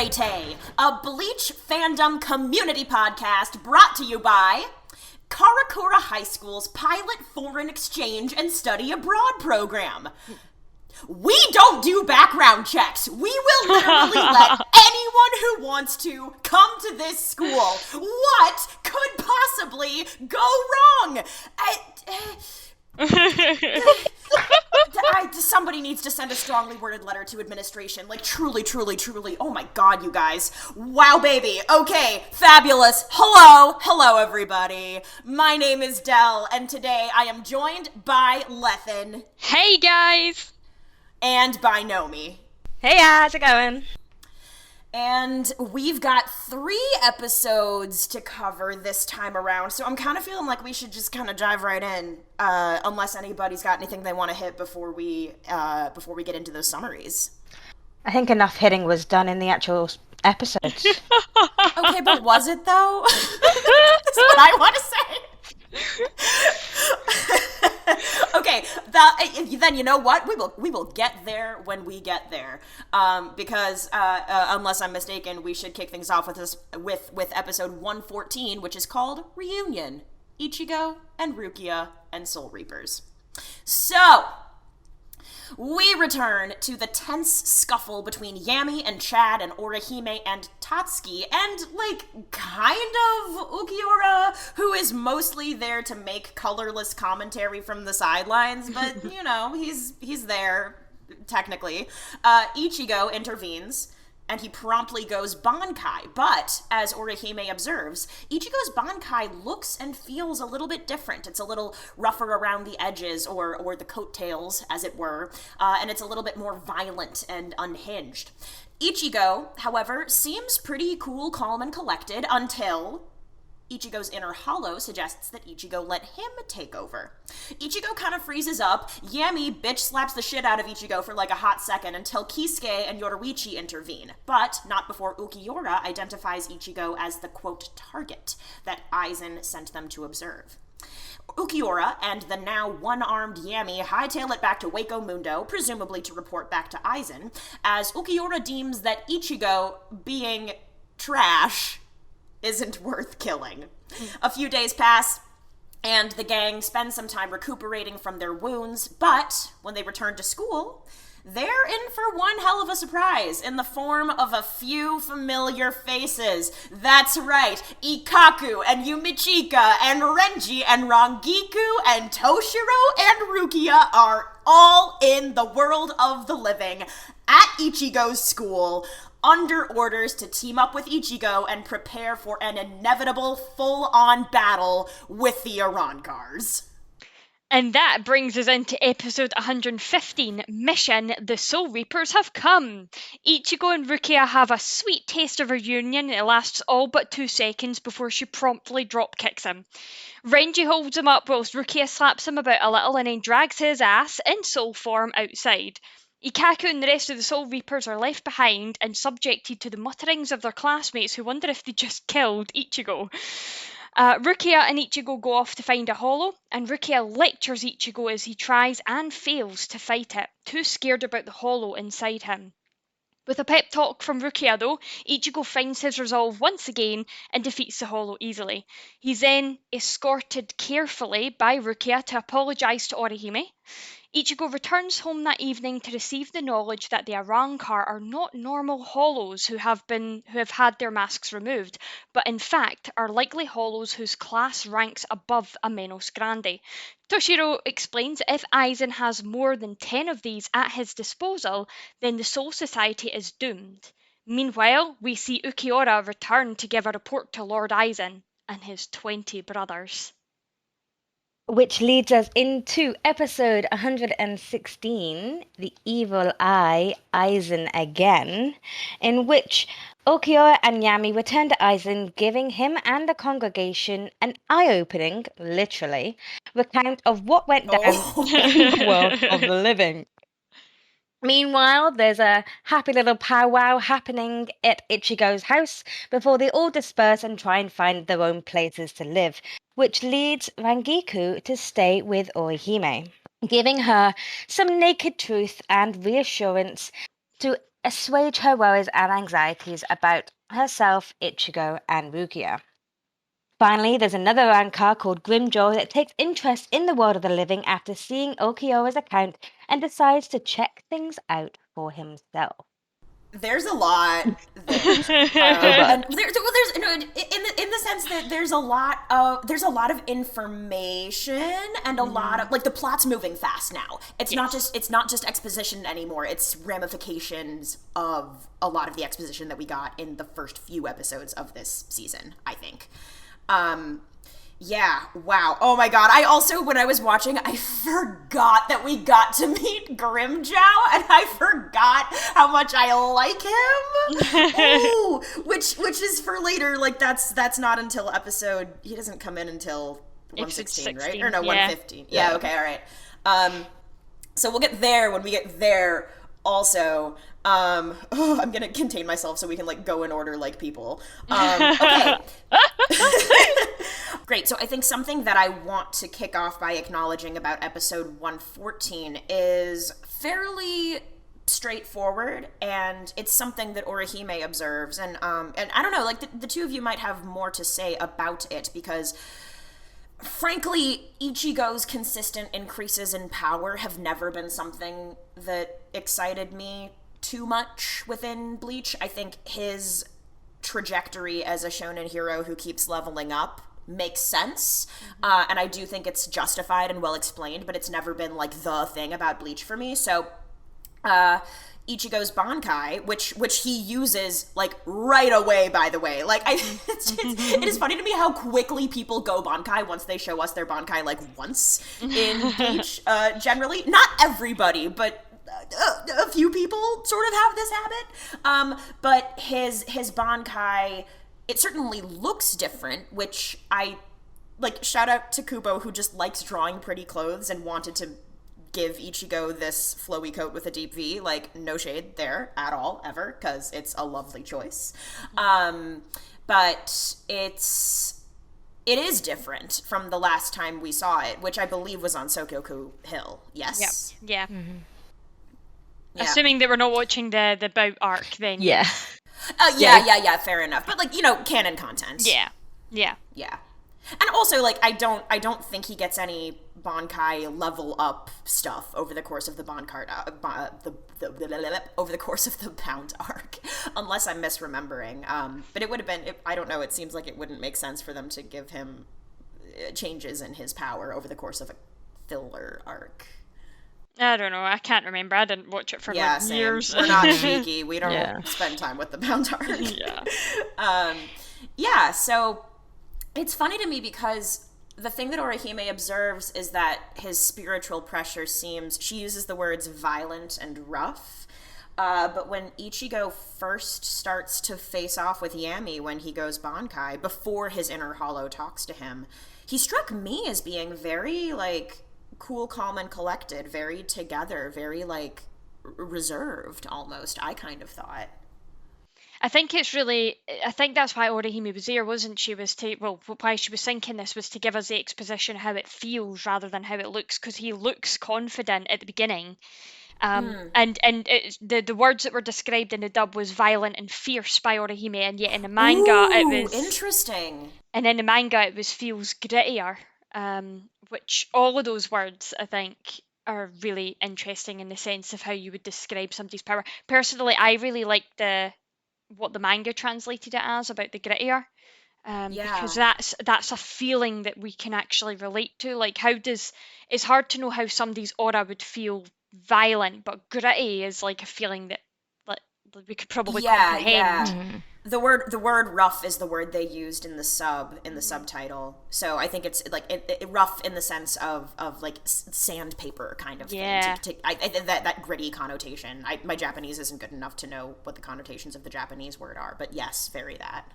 Seireitei, a Bleach fandom community podcast brought to you by Karakura High School's pilot foreign exchange and study abroad program. We don't do background checks. We will literally let anyone who wants to come to this school. What could possibly go wrong? Somebody needs to send a strongly worded letter to administration. Like, truly, truly, truly. Oh my god, you guys. Wow, baby. Okay, fabulous. Hello, everybody. My name is Dell, and today I am joined by Lethan. Hey, guys. And by Nomi. Hey, how's it going? And we've got 3 episodes to cover this time around, so I'm kind of feeling like we should just kind of dive right in, unless anybody's got anything they want to hit before we get into those summaries. I think enough hitting was done in the actual episodes. Okay, but was it though? That's what I want to say. Okay, then you know what? We will get there when we get there. Because unless I'm mistaken, we should kick things off with episode 114, which is called Reunion: Ichigo and Rukia and Soul Reapers. So, we return to the tense scuffle between Yami and Chad and Orihime and Tatsuki and, kind of Ukiura, who is mostly there to make colorless commentary from the sidelines, but, he's there, technically. Ichigo intervenes, and he promptly goes Bankai, but, as Orihime observes, Ichigo's Bankai looks and feels a little bit different. It's a little rougher around the edges, or the coattails, as it were, and it's a little bit more violent and unhinged. Ichigo, however, seems pretty cool, calm, and collected until Ichigo's inner hollow suggests that Ichigo let him take over. Ichigo kind of freezes up. Yami bitch slaps the shit out of Ichigo for a hot second until Kisuke and Yoruichi intervene, but not before Ukiura identifies Ichigo as the, quote, target that Aizen sent them to observe. Ukiura and the now one-armed Yami hightail it back to Wako Mundo, presumably to report back to Aizen, as Ukiura deems that Ichigo, being trash, isn't worth killing. A few days pass, and the gang spends some time recuperating from their wounds, but when they return to school, they're in for one hell of a surprise in the form of a few familiar faces. That's right, Ikkaku and Yumichika and Renji and Rangiku and Toshiro and Rukia are all in the world of the living at Ichigo's school, under orders to team up with Ichigo and prepare for an inevitable full-on battle with the Arrancars. And that brings us into episode 115, Mission: The Soul Reapers Have Come. Ichigo and Rukia have a sweet taste of a reunion. It lasts all but 2 seconds before she promptly drop-kicks him. Renji holds him up whilst Rukia slaps him about a little and then drags his ass in soul form outside. Ikkaku and the rest of the Soul Reapers are left behind and subjected to the mutterings of their classmates who wonder if they just killed Ichigo. Rukia and Ichigo go off to find a hollow, and Rukia lectures Ichigo as he tries and fails to fight it, too scared about the hollow inside him. With a pep talk from Rukia though, Ichigo finds his resolve once again and defeats the hollow easily. He's then escorted carefully by Rukia to apologise to Orihime. Ichigo returns home that evening to receive the knowledge that the Arrancar are not normal hollows who have had their masks removed, but in fact are likely hollows whose class ranks above a Menos Grande. Toshiro explains that if Aizen has more than 10 of these at his disposal, then the Soul Society is doomed. Meanwhile, we see Ukiura return to give a report to Lord Aizen and his 20 brothers. Which leads us into episode 116, The Evil Eye, Aizen Again, in which Ukiura and Yami return to Aizen, giving him and the congregation an eye-opening, literally, recount of what went down in the world of the living. Meanwhile, there's a happy little powwow happening at Ichigo's house before they all disperse and try and find their own places to live, which leads Rangiku to stay with Orihime, giving her some naked truth and reassurance to assuage her worries and anxieties about herself, Ichigo, and Rukia. Finally, there's another Rankar called Grimmjow that takes interest in the world of the living after seeing Okiora's account and decides to check things out for himself. There's a lot there, and there's no, in the sense that there's a lot of information and a lot of, like, the plot's moving fast now. It's not just exposition anymore. It's ramifications of a lot of the exposition that we got in the first few episodes of this season, I think. Yeah, wow. Oh my god. I also, when I was watching, I forgot that we got to meet Grimmjow, and I forgot how much I like him. Ooh, which is for later. Like, that's not until episode, he doesn't come in until 116, right? Or no, 115. Yeah, okay, all right. So we'll get there when we get there also. I'm gonna contain myself so we can, like, go in order like people. Okay. Great, so I think something that I want to kick off by acknowledging about episode 114 is fairly straightforward, and it's something that Orihime observes, and I don't know, like, the two of you might have more to say about it, because frankly, Ichigo's consistent increases in power have never been something that excited me too much within Bleach. I think his trajectory as a shonen hero who keeps leveling up makes sense, and I do think it's justified and well explained, but it's never been, like, the thing about Bleach for me. So Ichigo's Bankai, which he uses, like, right away, by the way. Like, it is funny to me how quickly people go Bankai once they show us their Bankai, like, once in Bleach, generally. Not everybody, but a few people sort of have this habit. But his Bankai, it certainly looks different, which I, like, shout out to Kubo, who just likes drawing pretty clothes and wanted to give Ichigo this flowy coat with a deep V. Like, no shade there at all, ever, because it's a lovely choice. But it is different from the last time we saw it, which I believe was on Sokyoku Hill. Yes? Yep. Yeah. Mm-hmm. Yeah. Assuming they were not watching the bout arc, then. Yeah. Yeah, fair enough. But, like, you know, canon content. Yeah. And also, like, I don't think he gets any Bankai level up stuff over the course of the over the course of the Bound arc, unless I'm misremembering. But it would have been, I don't know, it seems like it wouldn't make sense for them to give him changes in his power over the course of a filler arc. I don't know. I can't remember. I didn't watch it for years. We're not cheeky. We don't spend time with the Bound arc. So it's funny to me because the thing that Orihime observes is that his spiritual pressure seems, she uses the words violent and rough, but when Ichigo first starts to face off with Yami when he goes Bankai, before his inner hollow talks to him, he struck me as being very, like, cool, calm, and collected, very together, very, like, reserved almost, I kind of thought. I think that's why Orihime was there, wasn't she? Why she was thinking this was to give us the exposition how it feels rather than how it looks, because he looks confident at the beginning. And the words that were described in the dub was violent and fierce by Orihime, and yet in the manga it was interesting. And in the manga it was feels grittier. Which all of those words I think are really interesting in the sense of how you would describe somebody's power. Personally, I really like what the manga translated it as about the grittier, because that's a feeling that we can actually relate to. Like, it's hard to know how somebody's aura would feel violent, but gritty is like a feeling that we could probably comprehend. Yeah. Mm-hmm. The word rough is the word they used in the subtitle. So I think it's like it rough in the sense of like sandpaper kind of thing. That gritty connotation. My Japanese isn't good enough to know what the connotations of the Japanese word are, but yes, very that.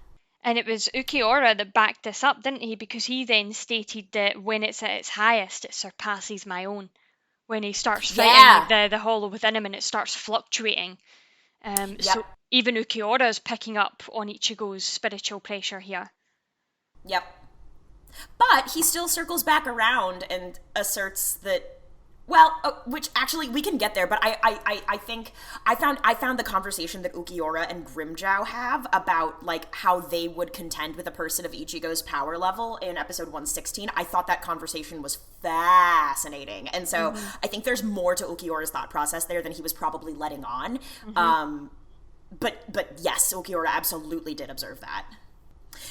And it was Ukiura that backed this up, didn't he? Because he then stated that when it's at its highest, it surpasses my own. When he starts fighting the hollow within him and it starts fluctuating. So even Ukiura is picking up on Ichigo's spiritual pressure here. Yep. But he still circles back around and asserts that, Well, which actually we can get there, but I think I found the conversation that Ukiura and Grimmjow have about like how they would contend with a person of Ichigo's power level in episode 116. I thought that conversation was fascinating, and so I think there's more to Ukiura's thought process there than he was probably letting on. But yes, Ukiura absolutely did observe that.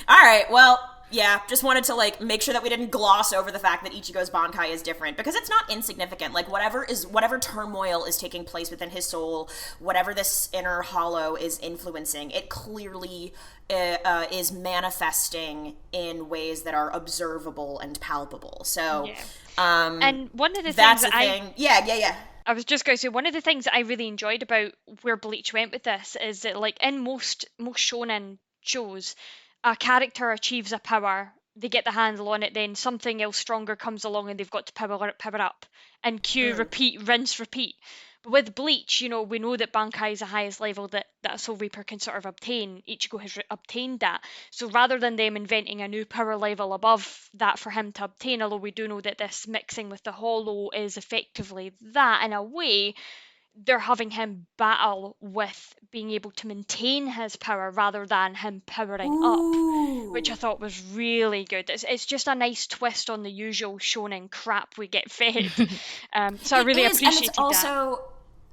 All right, well. Yeah, just wanted to, like, make sure that we didn't gloss over the fact that Ichigo's Bankai is different, because it's not insignificant. Like, whatever turmoil is taking place within his soul, whatever this inner hollow is influencing, it clearly is manifesting in ways that are observable and palpable. So, and one of the that's things the thing. Yeah. I was just going to say, one of the things that I really enjoyed about where Bleach went with this is that, like, in most shonen shows, a character achieves a power, they get the handle on it, then something else stronger comes along and they've got to power up. And cue, repeat, rinse, repeat. But with Bleach, you know, we know that Bankai is the highest level that a Soul Reaper can sort of obtain. Ichigo has obtained that. So rather than them inventing a new power level above that for him to obtain, although we do know that this mixing with the Hollow is effectively that in a way, they're having him battle with being able to maintain his power rather than him powering up, which I thought was really good. It's just a nice twist on the usual shonen crap we get fed. So I really appreciated that. And it's also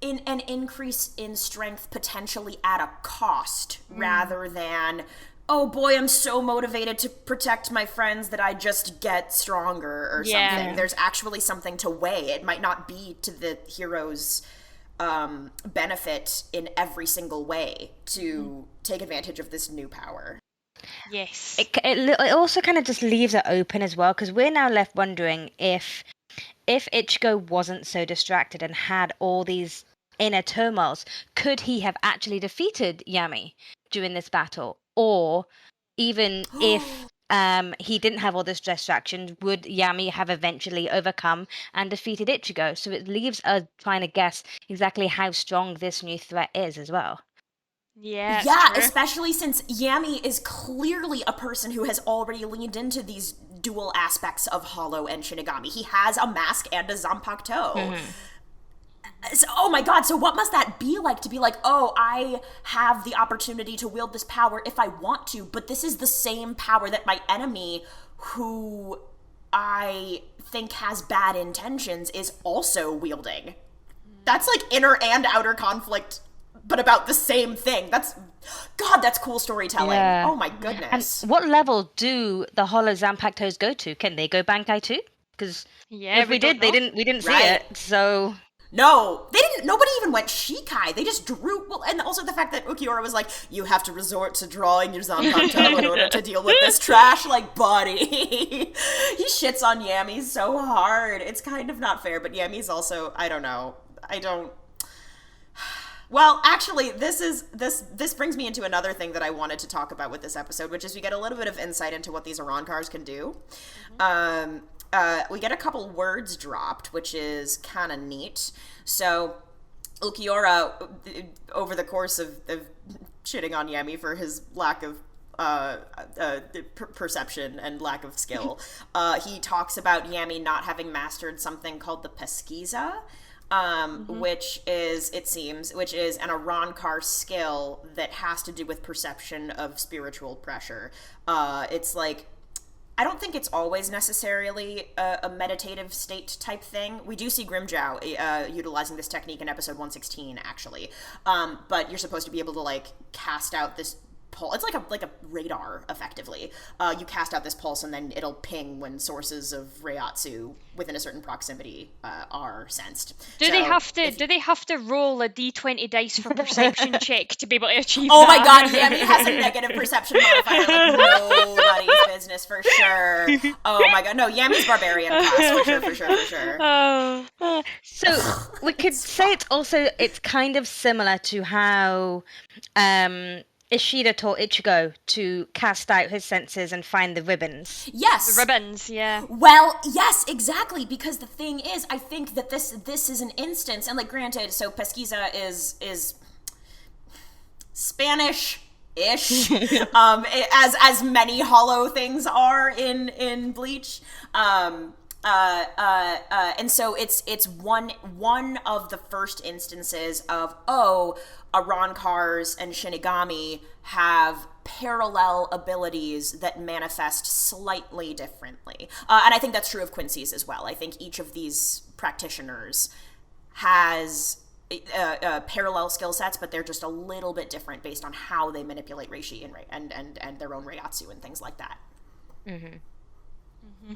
in an increase in strength potentially at a cost rather than, oh boy, I'm so motivated to protect my friends that I just get stronger or something. There's actually something to weigh. It might not be to the hero's benefit in every single way to take advantage of this new power. Yes. It also kind of just leaves it open as well, because we're now left wondering if Ichigo wasn't so distracted and had all these inner turmoils, could he have actually defeated Yami during this battle? Or even if he didn't have all this distraction, would Yami have eventually overcome and defeated Ichigo? So it leaves us trying to guess exactly how strong this new threat is as well. Yeah, true. Especially since Yami is clearly a person who has already leaned into these dual aspects of Hollow and Shinigami. He has a mask and a Zanpakuto. So, oh my god, so what must that be like to be like, oh, I have the opportunity to wield this power if I want to, but this is the same power that my enemy, who I think has bad intentions, is also wielding. That's like inner and outer conflict, but about the same thing. That's cool storytelling. Yeah. Oh my goodness. And what level do the Hollow Zanpakutos go to? Can they go Bankai too? Because if we didn't see it, so... No, they didn't. Nobody even went Shikai. They just drew. Well, and also the fact that Ukiura was like, "You have to resort to drawing your Zanpakuto in order to deal with this trash." Like, buddy, he shits on Yami so hard. It's kind of not fair. But Yami's also, I don't know. Well, actually, this brings me into another thing that I wanted to talk about with this episode, which is we get a little bit of insight into what these Arankars can do. We get a couple words dropped, which is kind of neat. So, Ukiura, over the course of shitting on Yami for his lack of perception and lack of skill, he talks about Yami not having mastered something called the Pesquisa, which is an Arankar skill that has to do with perception of spiritual pressure. It's like, I don't think it's always necessarily a meditative state type thing. We do see Grimmjow utilizing this technique in episode 116, actually. But you're supposed to be able to, like, cast out this pulse. It's like a radar, effectively. You cast out this pulse, and then it'll ping when sources of Reiatsu within a certain proximity are sensed. Do they have to roll a d20 dice for perception check to be able to achieve that? My god, Yami has a negative perception modifier like nobody's business, for sure. Oh my god, no, Yami's barbarian class, for sure. So we could say it's kind of similar to how Ishida taught Ichigo to cast out his senses and find the ribbons. Yes. The ribbons, yeah. Well, yes, exactly, because the thing is, I think that this is an instance, and, like, granted, so Pesquisa is Spanish-ish, as many Hollow things are in Bleach. And so it's one of the first instances of, oh, Arankars and Shinigami have parallel abilities that manifest slightly differently. And I think that's true of Quincy's as well. I think each of these practitioners has parallel skill sets, but they're just a little bit different based on how they manipulate Reishi and their own Reiatsu and things like that. Mm-hmm. Mm-hmm.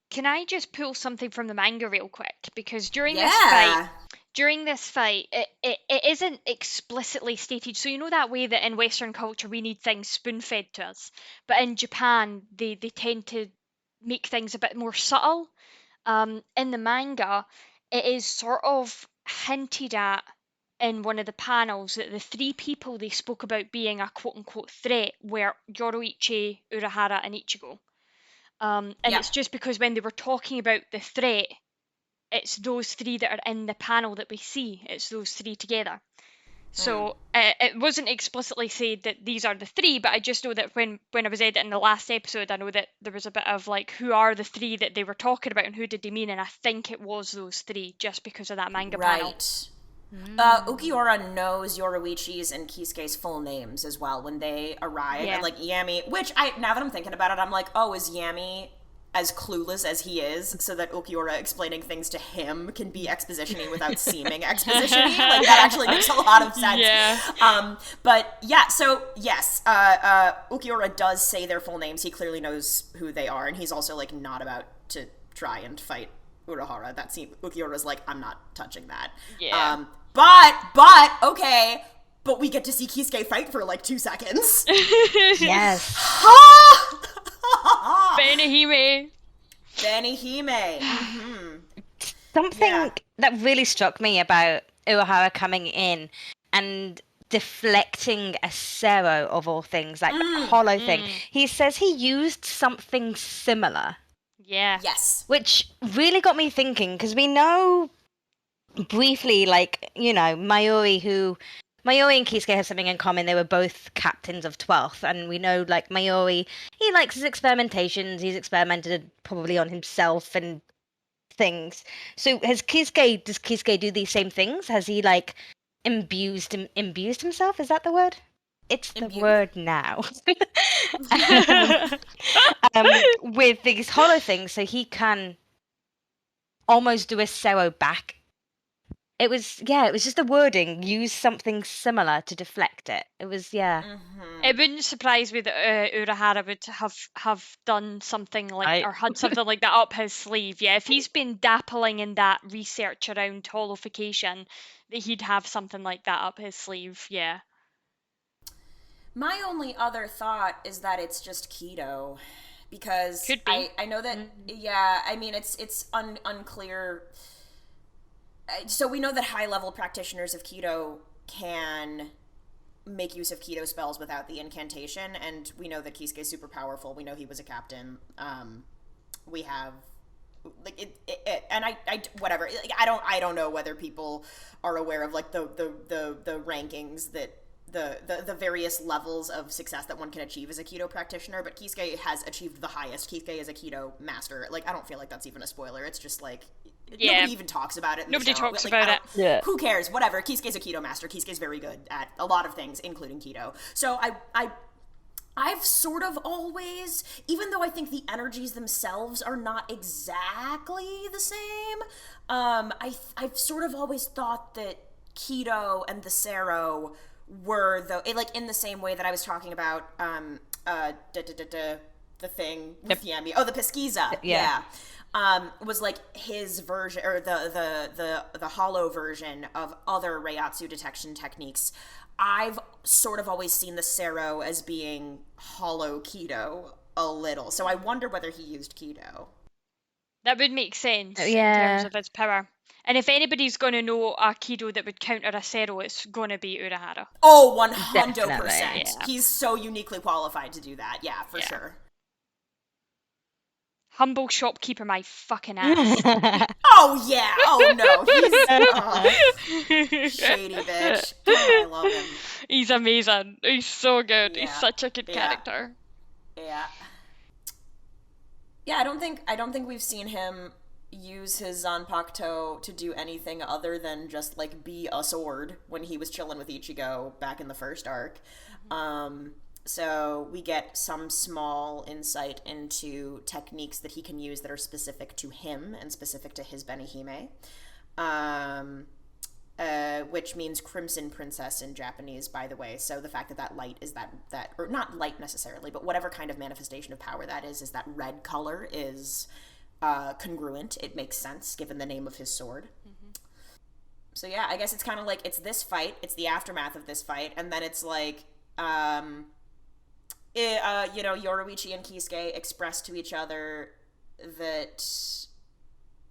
Can I just pull something from the manga real quick? Because during this fight, it isn't explicitly stated. So you know that way that in Western culture we need things spoon-fed to us, but in Japan they tend to make things a bit more subtle. In the manga, it is sort of hinted at in one of the panels that the three people they spoke about being a quote-unquote threat were Yoroichi, Urahara, and Ichigo. And it's just because when they were talking about the threat, it's those three that are in the panel that we see. It's those three together. So it wasn't explicitly said that these are the three, but I just know that when I was editing the last episode, I know that there was a bit of like, who are the three that they were talking about and who did they mean? And I think it was those three just because of that manga panel. Ukiura knows Yoroichi's and Kisuke's full names as well when they arrive. And like Yami, which now that I'm thinking about it, I'm like, oh, is Yami as clueless as he is so that Ukiura explaining things to him can be exposition-y without seeming exposition-y? Like, that actually makes a lot of sense. Yeah. But yeah, so yes, Ukiura does say their full names. He clearly knows who they are, and he's also like not about to try and fight Urahara. Ukiura's like, I'm not touching that. Yeah. But okay, but we get to see Kisuke fight for like 2 seconds. Yes. Benihime. Mm-hmm. Something that really struck me about Urahara coming in and deflecting a Sero of all things, like a hollow thing. He says he used something similar. Yeah. Yes. Which really got me thinking, because we know briefly, like, you know, Mayuri and Kisuke have something in common. They were both captains of 12th, and we know, like, Mayuri, he likes his experimentations. He's experimented probably on himself and things. So does Kisuke do these same things? Has he, like, imbued himself? Is that the word? It's the word now. With these hollow things, so he can almost do a Sero back. It was just the wording. Use something similar to deflect it. It was, It wouldn't surprise me that Urahara would have done something like, or had something like that up his sleeve. Yeah, if he's been dappling in that research around holification, that he'd have something like that up his sleeve. Yeah. My only other thought is that it's just keto, because I know that I mean it's unclear. So we know that high-level practitioners of keto can make use of keto spells without the incantation, and we know that Kisuke is super powerful. We know he was a captain. We have like it and I whatever. Like, I don't know whether people are aware of like the rankings that the various levels of success that one can achieve as a keto practitioner, but Kisuke has achieved the highest. Kisuke is a keto master. Like, I don't feel like that's even a spoiler. It's just like, nobody even talks about it. Nobody talks like, about it. Yeah. Who cares? Whatever. Kisuke's a keto master. Kisuke's very good at a lot of things, including keto. So I've sort of always, even though I think the energies themselves are not exactly the same, I've sort of always thought that keto and the Sero were like in the same way that I was talking about the thing with Yami. Oh, the Pesquisa. Yeah. Was like his version, or the hollow version of other Reiatsu detection techniques. I've sort of always seen the Sero as being hollow keto a little. So I wonder whether he used keto. That would make sense in terms of his power. And if anybody's going to know a keto that would counter a Sero, it's going to be Urahara. Oh, 100%. Yeah. He's so uniquely qualified to do that. Yeah, for sure. Humble shopkeeper, my fucking ass. Oh, yeah. Oh, no. He's shady bitch. God, I love him. He's amazing. He's so good. Yeah. He's such a good character. Yeah. Yeah, I don't think we've seen him use his Zanpakuto to do anything other than just like be a sword when he was chilling with Ichigo back in the first arc. So we get some small insight into techniques that he can use that are specific to him and specific to his Benihime. Which means Crimson Princess in Japanese, by the way. So the fact that that light is that, or not light necessarily, but whatever kind of manifestation of power that is that red color is congruent. It makes sense given the name of his sword. Mm-hmm. So yeah, I guess it's kind of like, it's this fight, it's the aftermath of this fight, and then it's like, Yoruichi and Kisuke express to each other that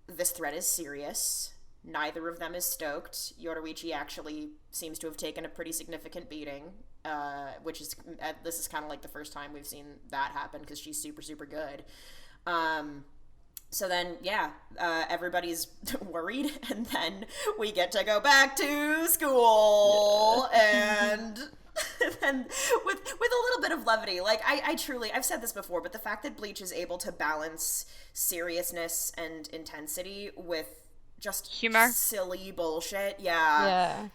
this threat is serious. Neither of them is stoked. Yoruichi actually seems to have taken a pretty significant beating, which is, this is kind of like the first time we've seen that happen because she's super, super good. So then, yeah, everybody's worried, and then we get to go back to school, and then with a little bit of levity. Like, I truly, I've said this before, but the fact that Bleach is able to balance seriousness and intensity with just humor, silly bullshit. Yeah.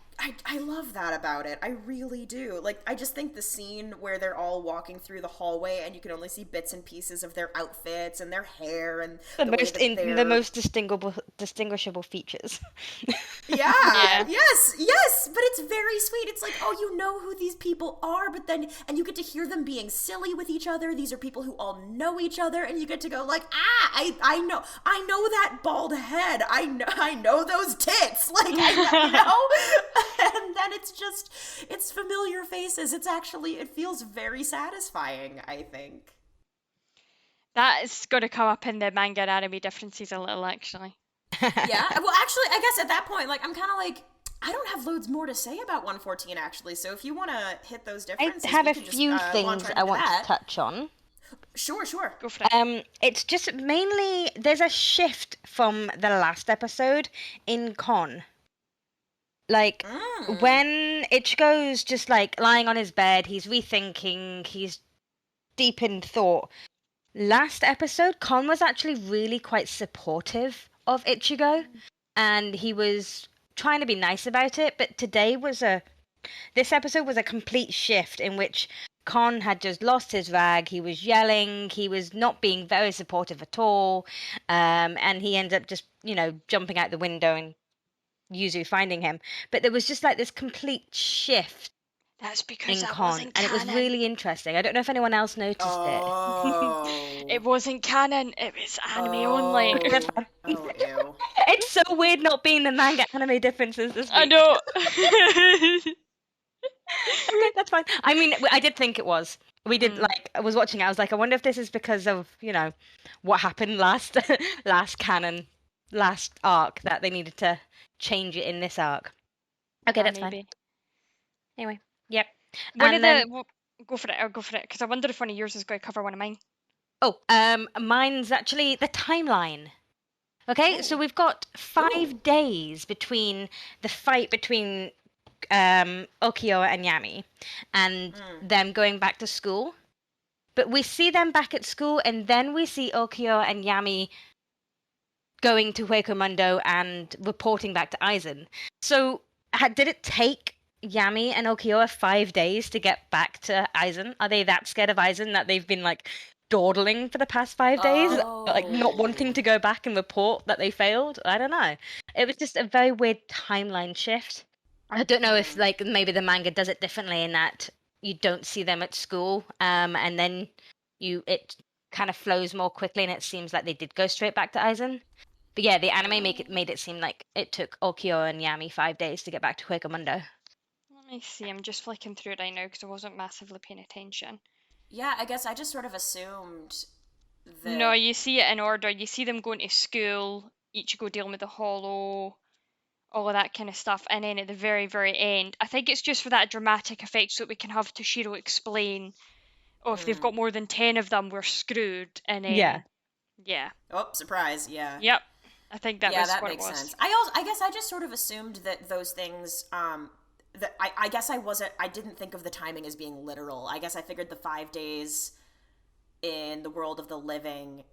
I love that about it. I really do. Like, I just think the scene where they're all walking through the hallway and you can only see bits and pieces of their outfits and their hair and the most distinguishable features. Yeah. Yes, but it's very sweet. It's like, oh, you know who these people are, but then, and you get to hear them being silly with each other. These are people who all know each other, and you get to go like, I know that bald head. I know those tits. Like, I know. And then it's familiar faces. It feels very satisfying, I think. That's going to come up in the manga and anime differences a little, actually. Yeah, well, actually, I guess at that point, like, I'm kind of like, I don't have loads more to say about 114, actually, so if you want to hit those differences, I have a few things I want to touch on. Sure. Go for it. It's just mainly, there's a shift from the last episode in Kon. Like, when Ichigo's just, like, lying on his bed, he's rethinking, he's deep in thought. Last episode, Kon was actually really quite supportive of Ichigo, and he was trying to be nice about it, but this episode was a complete shift in which Kon had just lost his rag, he was yelling, he was not being very supportive at all, and he ended up just, jumping out the window and Yuzu finding him. But there was just like this complete shift. That's because in that Kon, wasn't and canon. it was really interesting. I don't know if anyone else noticed it. It wasn't canon. It was anime only. Ew. It's so weird not being the manga anime differences this week. I know. Okay, that's fine. I mean, I did think it was. We did, I was watching it, I was like, I wonder if this is because of, what happened last arc, that they needed to change it in this arc. Okay, that's maybe. fine. Anyway, yep. Go for it, because I wonder if one of yours is going to cover one of mine. Oh, mine's actually the timeline. Okay, so we've got 5 days between the fight between Okio and Yami and them going back to school. But we see them back at school, and then we see Okio and Yami going to Hueco and reporting back to Aizen. So, did it take Yami and Okio 5 days to get back to Aizen? Are they that scared of Aizen that they've been, dawdling for the past 5 days? Not wanting to go back and report that they failed? I don't know. It was just a very weird timeline shift. I don't know if, maybe the manga does it differently in that you don't see them at school, and then it kind of flows more quickly, and it seems like they did go straight back to Aizen. But yeah, the anime made it seem like it took Okio and Yami 5 days to get back to Hueco. Let me see, I'm just flicking through it right now because I wasn't massively paying attention. Yeah, I guess I just sort of assumed that... No, you see it in order. You see them going to school, Ichigo dealing with the hollow, all of that kind of stuff, and then at the very, very end, I think it's just for that dramatic effect so that we can have Toshiro explain, if they've got more than 10 of them, we're screwed, and then... Yeah. Oh, surprise, yeah. Yep. I think that was that what makes it was. sense. I guess I just sort of assumed that those things, that I guess I didn't think of the timing as being literal. I guess I figured the 5 days in the world of the living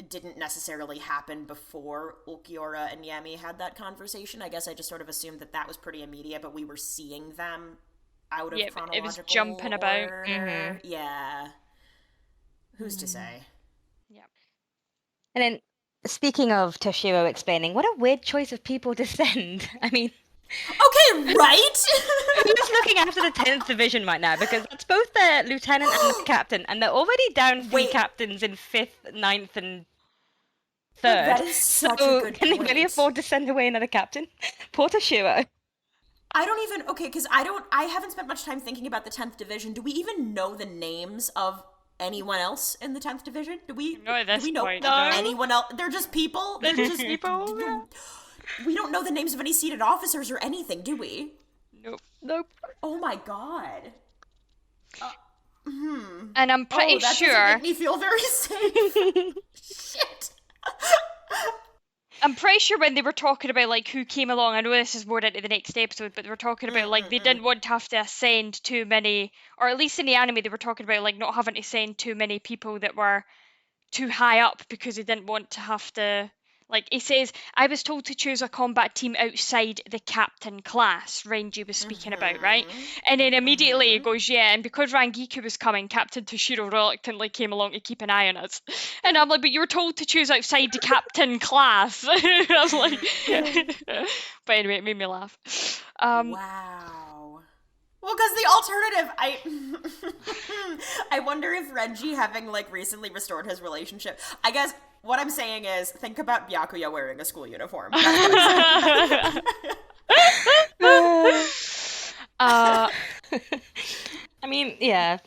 didn't necessarily happen before Ulquiorra and Yami had that conversation. I guess I just sort of assumed that was pretty immediate, but we were seeing them out of chronological it was jumping about. order. Yeah. Who's to say? Yeah. And then, speaking of Toshiro explaining, what a weird choice of people to send. I mean, Okay, right? who's looking after the 10th division right now? Because it's both the lieutenant and the captain, and they're already down 3 Wait. captains in 5th, 9th, and 3rd. That is such a good can they point. really afford to send away another captain? Poor Toshiro. I don't even, okay, because I haven't spent much time thinking about the 10th division. Do we even know the names of anyone else in the 10th division? Do we No, at this do we know point, no. anyone else? They're just people? They're just people. Yeah. We don't know the names of any seated officers or anything, do we? Nope. Oh my god. And I'm pretty that sure. doesn't make me feel very safe. Shit. I'm pretty sure when they were talking about like who came along, I know this is more into the next episode, but they were talking about like they didn't want to have to send too many, or at least in the anime they were talking about like not having to send too many people that were too high up because they didn't want to have to. Like he says, I was told to choose a combat team outside the captain class Renji was speaking about, right? And then immediately he goes, yeah, and because Rangiku was coming, Captain Toshiro reluctantly came along to keep an eye on us. And I'm like, but you were told to choose outside the captain class. I was like, but anyway, it made me laugh. Wow. Well, because the alternative, I wonder if Renji, having like recently restored his relationship, I guess what I'm saying is think about Byakuya wearing a school uniform. That's what I'm saying. I mean, yeah.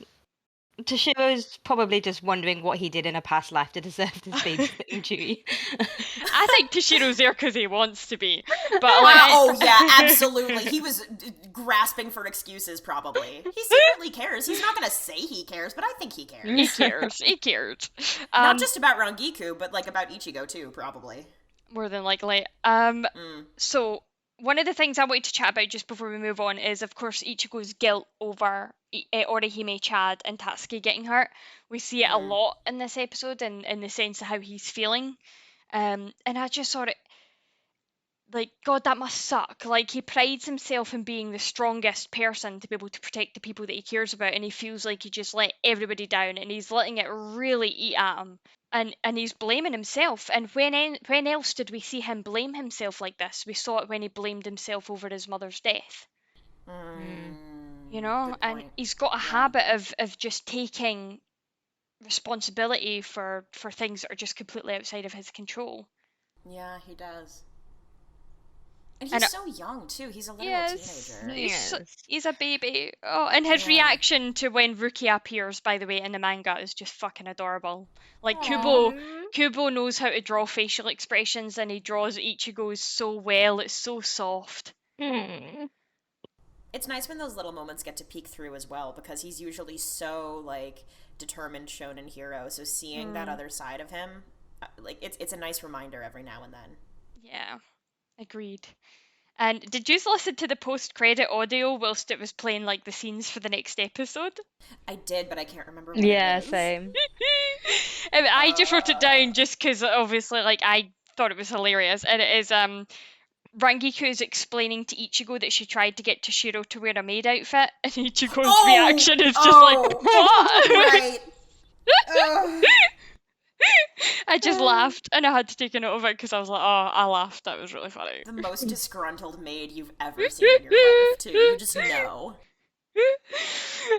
Toshiro's probably just wondering what he did in a past life to deserve this babysitting duty. I think Toshiro's there because he wants to be. But like, Oh yeah, absolutely. He was grasping for excuses, probably. He secretly cares. He's not gonna say he cares, but I think he cares. he cares. He cares. Not just about Rangiku, but like about Ichigo too, probably. More than likely. So one of the things I wanted to chat about just before we move on is, of course, Ichigo's guilt over Orihime, Chad, and Tatsuki getting hurt. We see it a lot in this episode, in the sense of how he's feeling. And I just thought it, like, God, that must suck. Like, he prides himself in being the strongest person to be able to protect the people that he cares about, and he feels like he just let everybody down, and he's letting it really eat at him. And he's blaming himself. And when else did we see him blame himself like this? We saw it when he blamed himself over his mother's death. You know? And he's got a habit of just taking responsibility for things that are just completely outside of his control. Yeah, he does. And he's so young, too. He's a literal teenager. He's a baby. Oh, and his reaction to when Rukia appears, by the way, in the manga is just fucking adorable. Like, Kubo knows how to draw facial expressions, and he draws Ichigo's so well. It's so soft. It's nice when those little moments get to peek through as well, because he's usually so, like, determined shonen hero. So seeing that other side of him, like, it's a nice reminder every now and then. Yeah. Agreed. And did you listen to the post-credit audio whilst it was playing like the scenes for the next episode? I did, but I can't remember what it is. Same. I just wrote it down just because obviously like I thought it was hilarious. And it is Rangiku is explaining to Ichigo that she tried to get Toshiro to wear a maid outfit, and Ichigo's reaction is just like, what? Right. I just laughed, and I had to take a note of it because I was like, oh, I laughed. That was really funny. The most disgruntled maid you've ever seen in your life, too. You just know.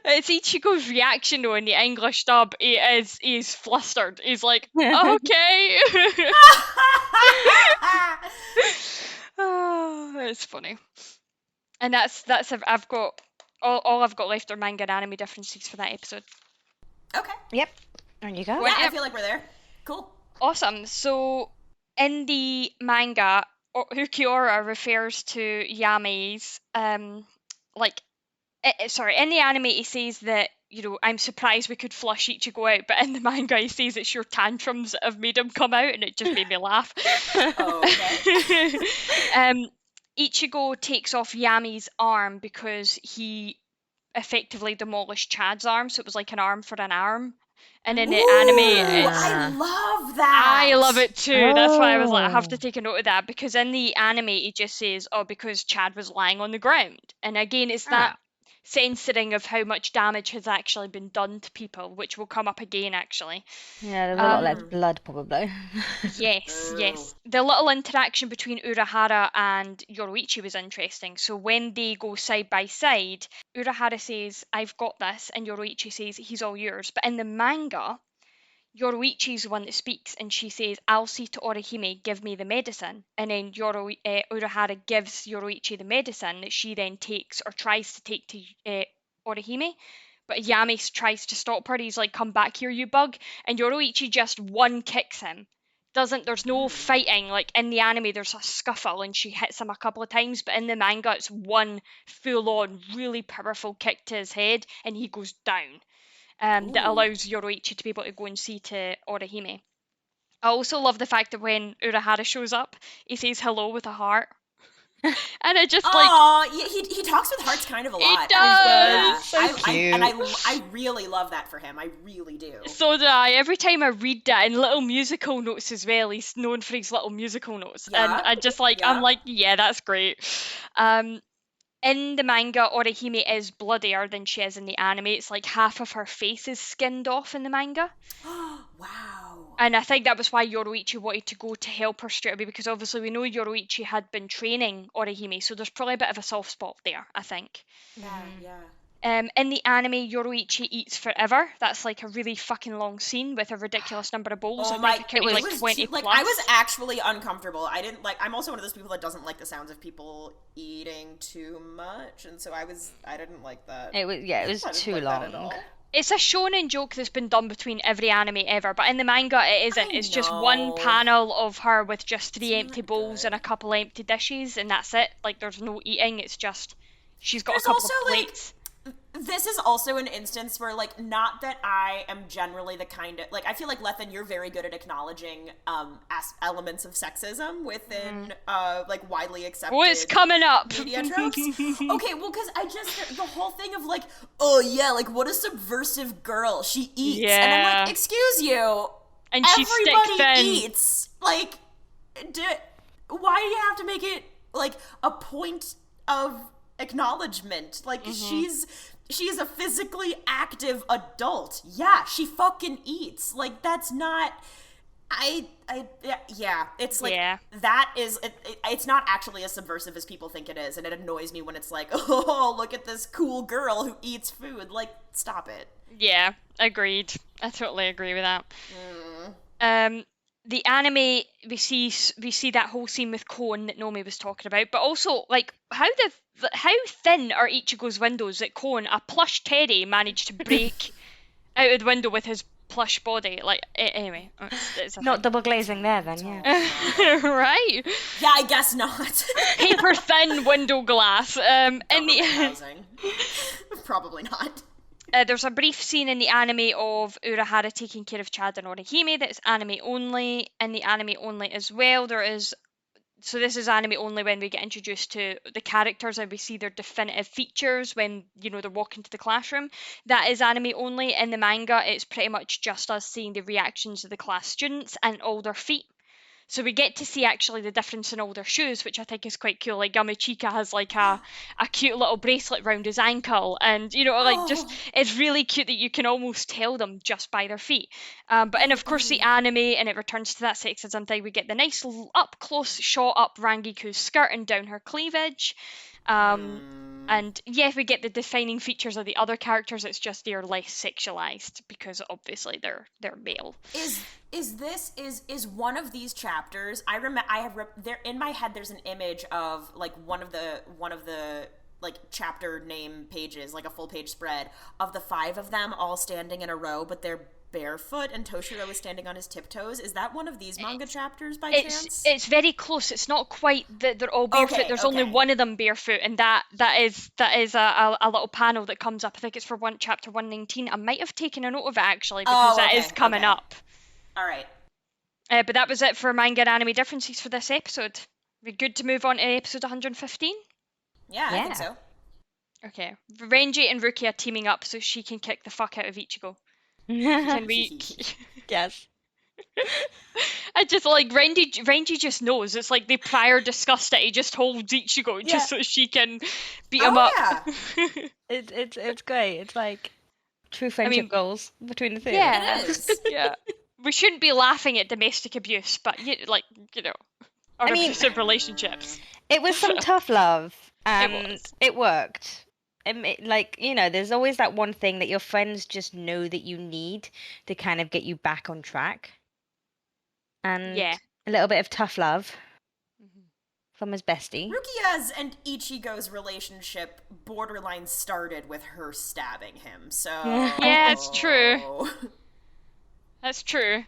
It's Ichigo's reaction, though, in the English dub. He's flustered. He's like, okay. Oh, it's funny. And that's I've got all I've got left are manga and anime differences for that episode. Okay. Yep. There you go. Yeah, I feel like we're there. Cool. Awesome. So in the manga, Ukiura refers to Yami's in the anime he says that, you know, I'm surprised we could flush Ichigo out, but in the manga he says it's your tantrums that have made him come out, and it just made me laugh. Okay. Ichigo takes off Yami's arm because he effectively demolished Chad's arm, so it was like an arm for an arm. And in the Ooh, anime, I love that. I love it too. That's why I was like, I have Oh. to take a note of that, because in the anime he just says, "Oh, because Chad was lying on the ground." And again, it's that censoring of how much damage has actually been done to people, which will come up again actually. Yeah, there's a lot less blood, probably. Yes, Ooh. yes. The little interaction between Urahara and Yoruichi was interesting. So when they go side by side, Urahara says, "I've got this," and Yoruichi says, "He's all yours." But in the manga, Yoruichi's the one that speaks, and she says, "I'll see to Orihime, give me the medicine." And then Urahara gives Yoruichi the medicine that she then takes or tries to take to Orihime. But Yami tries to stop her. He's like, "Come back here, you bug." And Yoruichi just one kicks him. There's no fighting. Like in the anime, there's a scuffle and she hits him a couple of times. But in the manga, it's one full on, really powerful kick to his head and he goes down. That allows Yoruichi to be able to go and see to Orihime. I also love the fact that when Urahara shows up, he says hello with a heart. And I just He talks with hearts kind of a lot. He does. So cute. I really love that for him. I really do. So do I. Every time I read that, in little musical notes as well, he's known for his little musical notes. Yeah. And I just I'm like, yeah, that's great. In the manga, Orihime is bloodier than she is in the anime. It's like half of her face is skinned off in the manga. Wow. And I think that was why Yoruichi wanted to go to help her straight away, because obviously we know Yoruichi had been training Orihime, so there's probably a bit of a soft spot there, I think. Yeah. In the anime, Yoruichi eats forever. That's like a really fucking long scene with a ridiculous number of bowls. Oh I my! think it was like 20 plus. I was actually uncomfortable. I didn't like. I'm also one of those people that doesn't like the sounds of people eating too much, and so I didn't like that. It was too long. It's a shonen joke that's been done between every anime ever, but in the manga it isn't. It's just one panel of her with just 3 empty bowls and a couple empty dishes, and that's it. Like there's no eating. It's just she's got a couple of plates. This is also an instance where, like, not that I am generally the kind of, like, I feel like, Lethan, you're very good at acknowledging elements of sexism within, like, widely accepted What's coming up? media tropes. Okay, well, because the whole thing of, like, oh, yeah, like, what a subversive girl. She eats. Yeah. And I'm like, excuse you. And she's stick everybody thin. eats. Like, why do you have to make it, like, a point of acknowledgement? Like, she is a physically active adult. Yeah, she fucking eats. Like, that's not it's like that is it's not actually as subversive as people think it is, and it annoys me when it's like, oh, look at this cool girl who eats food. Like, stop it. Yeah, agreed. I totally agree with that. The anime, we see that whole scene with Kon that Nomi was talking about, but also, like, how thin are Ichigo's windows that Kon, a plush teddy, managed to break out of the window with his plush body? Like, anyway, it's a Not thing. double glazing there then, yeah. Right? Yeah, I guess not. Paper thin window glass. Probably not. There's a brief scene in the anime of Urahara taking care of Chad and Orihime that's anime only. In the anime only as well, so this is anime only when we get introduced to the characters and we see their definitive features when, they're walking to the classroom. That is anime only. In the manga, it's pretty much just us seeing the reactions of the class students and all their feet. So we get to see actually the difference in all their shoes, which I think is quite cool. Like Yamachika has like a cute little bracelet round his ankle, and just it's really cute that you can almost tell them just by their feet. And of course the anime, and it returns to that sexism thing. We get the nice up close shot up Rangiku's skirt and down her cleavage. And yeah, we get the defining features of the other characters. It's just they're less sexualized because obviously they're male. Is one of these chapters? There in my head. There's an image of like one of the like chapter name pages, like a full page spread of the 5 of them all standing in a row, but they're barefoot and Toshiro is standing on his tiptoes. Is that one of these manga chapters by chance? It's very close. It's not quite that they're all barefoot. Okay, There's only one of them barefoot, and that is a little panel that comes up. I think it's for chapter 119. I might have taken a note of it actually because that is coming up. All right. But that was it for manga and anime differences for this episode. We're good to move on to episode 115. Yeah, I think so. Okay. Renji and Rukia teaming up so she can kick the fuck out of Ichigo. Can we... Yes. I just like Renji just knows. It's like they prior discussed it. He just holds Ichigo just so she can beat him up. Yeah. It's great. It's like true friendship goals between the two. Yeah. It is. Yeah. We shouldn't be laughing at domestic abuse, but or abusive relationships. It was some tough love, and it worked. There's always that one thing that your friends just know that you need to kind of get you back on track. And a little bit of tough love from his bestie. Rukia's and Ichigo's relationship borderline started with her stabbing him, so... Yeah, it's true. That's true.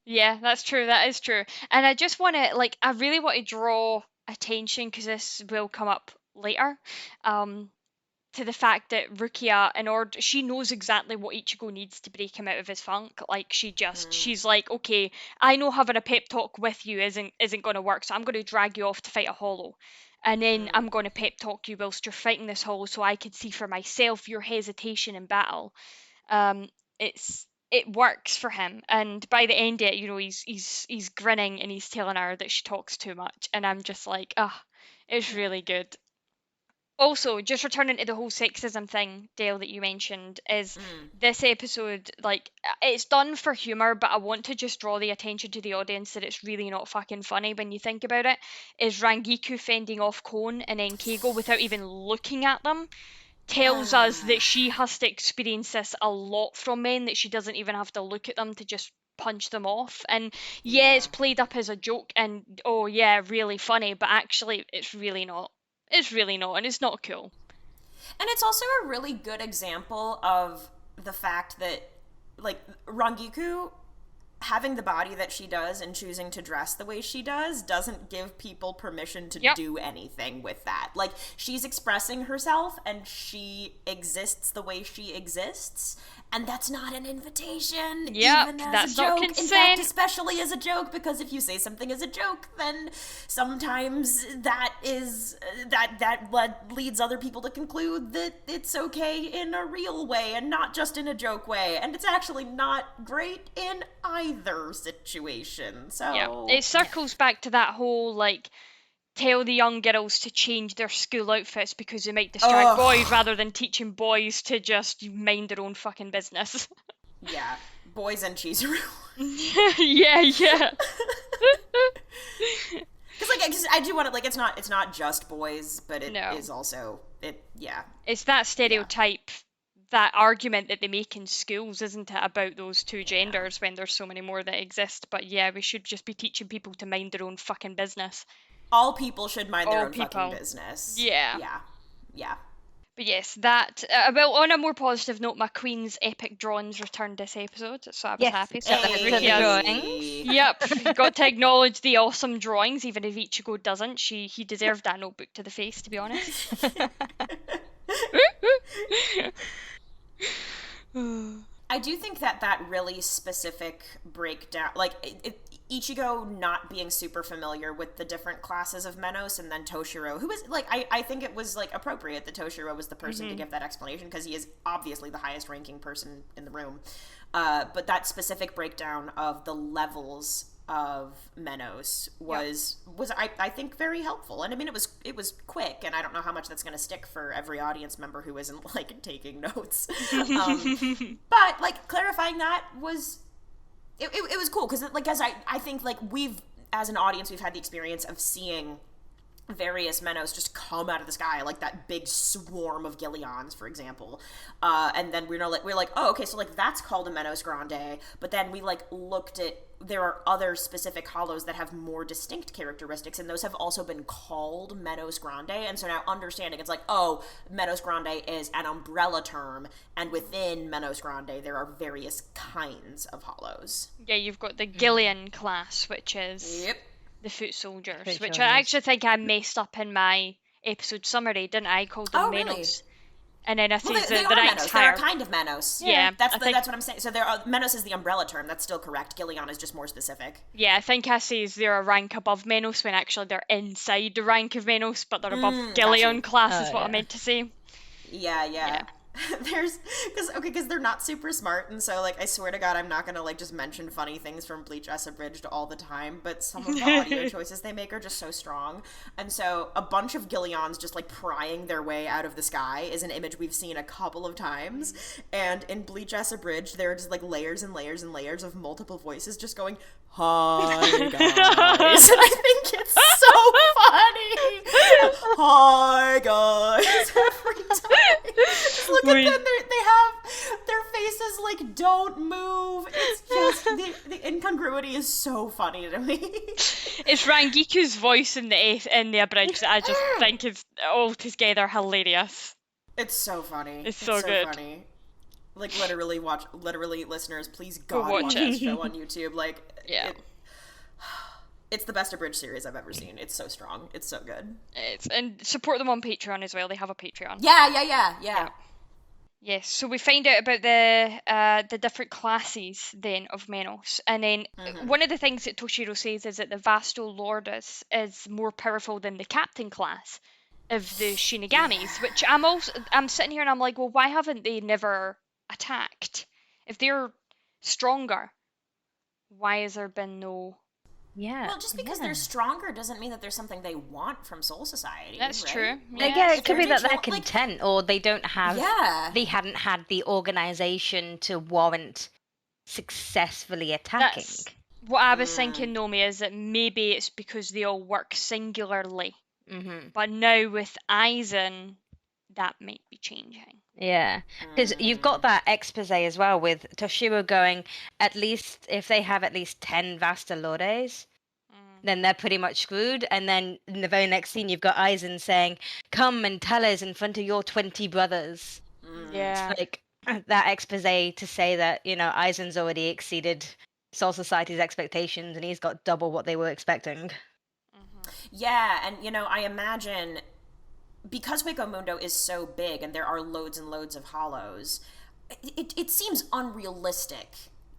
Yeah, that's true. That is true. And I just want to, I really want to draw attention, because this will come up later, to the fact that Rukia, she knows exactly what Ichigo needs to break him out of his funk. She's like, okay, I know having a pep talk with you isn't going to work, so I'm going to drag you off to fight a hollow. And then I'm going to pep talk you whilst you're fighting this hollow so I can see for myself your hesitation in battle. It works for him, and by the end of it, he's grinning and he's telling her that she talks too much, and I'm just like, it's really good. Also, just returning to the whole sexism thing, Dale, that you mentioned, is this episode, it's done for humour, but I want to just draw the attention to the audience that it's really not fucking funny when you think about it, is Rangiku fending off Kon and Enkeigo without even looking at them. Tells us that she has to experience this a lot from men, that she doesn't even have to look at them to just punch them off. And it's played up as a joke and really funny, but actually it's really not. It's really not, and it's not cool. And it's also a really good example of the fact that, Rangiku having the body that she does and choosing to dress the way she does doesn't give people permission to do anything with that. She's expressing herself and she exists the way she exists, and that's not an invitation, even as that's a joke. Not consent. In fact, especially as a joke, because if you say something as a joke, then sometimes that leads other people to conclude that it's okay in a real way and not just in a joke way, and it's actually not great in either situation. So it circles back to that whole tell the young girls to change their school outfits because they might distract boys, rather than teaching boys to just mind their own fucking business. Yeah, boys and Chizuru. yeah. Because I do want to, it's not just boys, but it is also, It's that stereotype, that argument that they make in schools, isn't it, about those two genders when there's so many more that exist. But we should just be teaching people to mind their own fucking business. All people should mind their own fucking business. Yeah. But yes, that, on a more positive note, my queen's epic drawings returned this episode, so I was happy. So Yep, got to acknowledge the awesome drawings, even if Ichigo doesn't. He deserved that notebook to the face, to be honest. I do think that really specific breakdown, Ichigo not being super familiar with the different classes of Menos, and then Toshiro, who is, I think it was, appropriate that Toshiro was the person to give that explanation, because he is obviously the highest ranking person in the room. But that specific breakdown of the levels of Menos was I think very helpful, and I mean it was quick, and I don't know how much that's going to stick for every audience member who isn't taking notes. But clarifying that was it was cool, because as I think we've, as an audience, we've had the experience of seeing various Menos just come out of the sky, that big swarm of Gillions, for example, and then we're like, oh, okay, so that's called a Menos Grande, but then we looked at, there are other specific hollows that have more distinct characteristics, and those have also been called Menos Grande, and so now understanding, it's Menos Grande is an umbrella term, and within Menos Grande there are various kinds of hollows. Yeah, you've got the Gillian class, which is the foot soldiers, which I actually think I messed up in my episode summary, didn't I? Called them Menos. Really? And then I think they are Menos. They're a kind of Menos. Yeah, that's what I'm saying. So Menos is the umbrella term. That's still correct. Gillion is just more specific. Yeah, I think I say they're a rank above Menos when actually they're inside the rank of Menos, but they're above Gillion class is what I meant to say. Yeah. Because they're not super smart, and so, like, I swear to God, I'm not gonna, like, just mention funny things from Bleach as Abridged all the time, but some of the audio choices they make are just so strong. And so, a bunch of Gillions just, like, prying their way out of the sky is an image we've seen a couple of times, and in Bleach as Abridged, there are just, like, layers and layers and layers of multiple voices just going, "Hi, guys." And I think it's so funny. "Hi, guys." Every time. Just look at them. They have their faces, like, don't move. It's just, the incongruity is so funny to me. It's Rangiku's voice in the abridged that I just think is altogether hilarious. It's so funny. It's so good. Funny. Like, literally, listeners, please God, watch this show on YouTube. Like, it's the best abridged series I've ever seen. It's so strong. It's so good. And support them on Patreon as well. They have a Patreon. Yeah. Yes, so we find out about the different classes then of Menos, and then one of the things that Toshiro says is that the Vasto Lordis is more powerful than the Captain class of the Shinigamis, which I'm sitting here and I'm like, well, why haven't they never attacked? If they're stronger, why has there been no... Yeah. Well, just because they're stronger doesn't mean that there's something they want from Soul Society. That's right? true. Yeah, it could be that they're content, or they don't have... Yeah. They hadn't had the organization to warrant successfully attacking. That's what I was thinking, Nomi, is that maybe it's because they all work singularly. Mm-hmm. But now with Aizen, that might be changing. Yeah, because you've got that expose as well with Toshiro going, at least if they have at least 10 Vastalores, then they're pretty much screwed. And then in the very next scene, you've got Aizen saying, "Come and tell us in front of your 20 brothers." Yeah. It's like that expose to say that, Aizen's already exceeded Soul Society's expectations and he's got double what they were expecting. Yeah, and, I imagine... because Hueco Mundo is so big and there are loads and loads of hollows, it seems unrealistic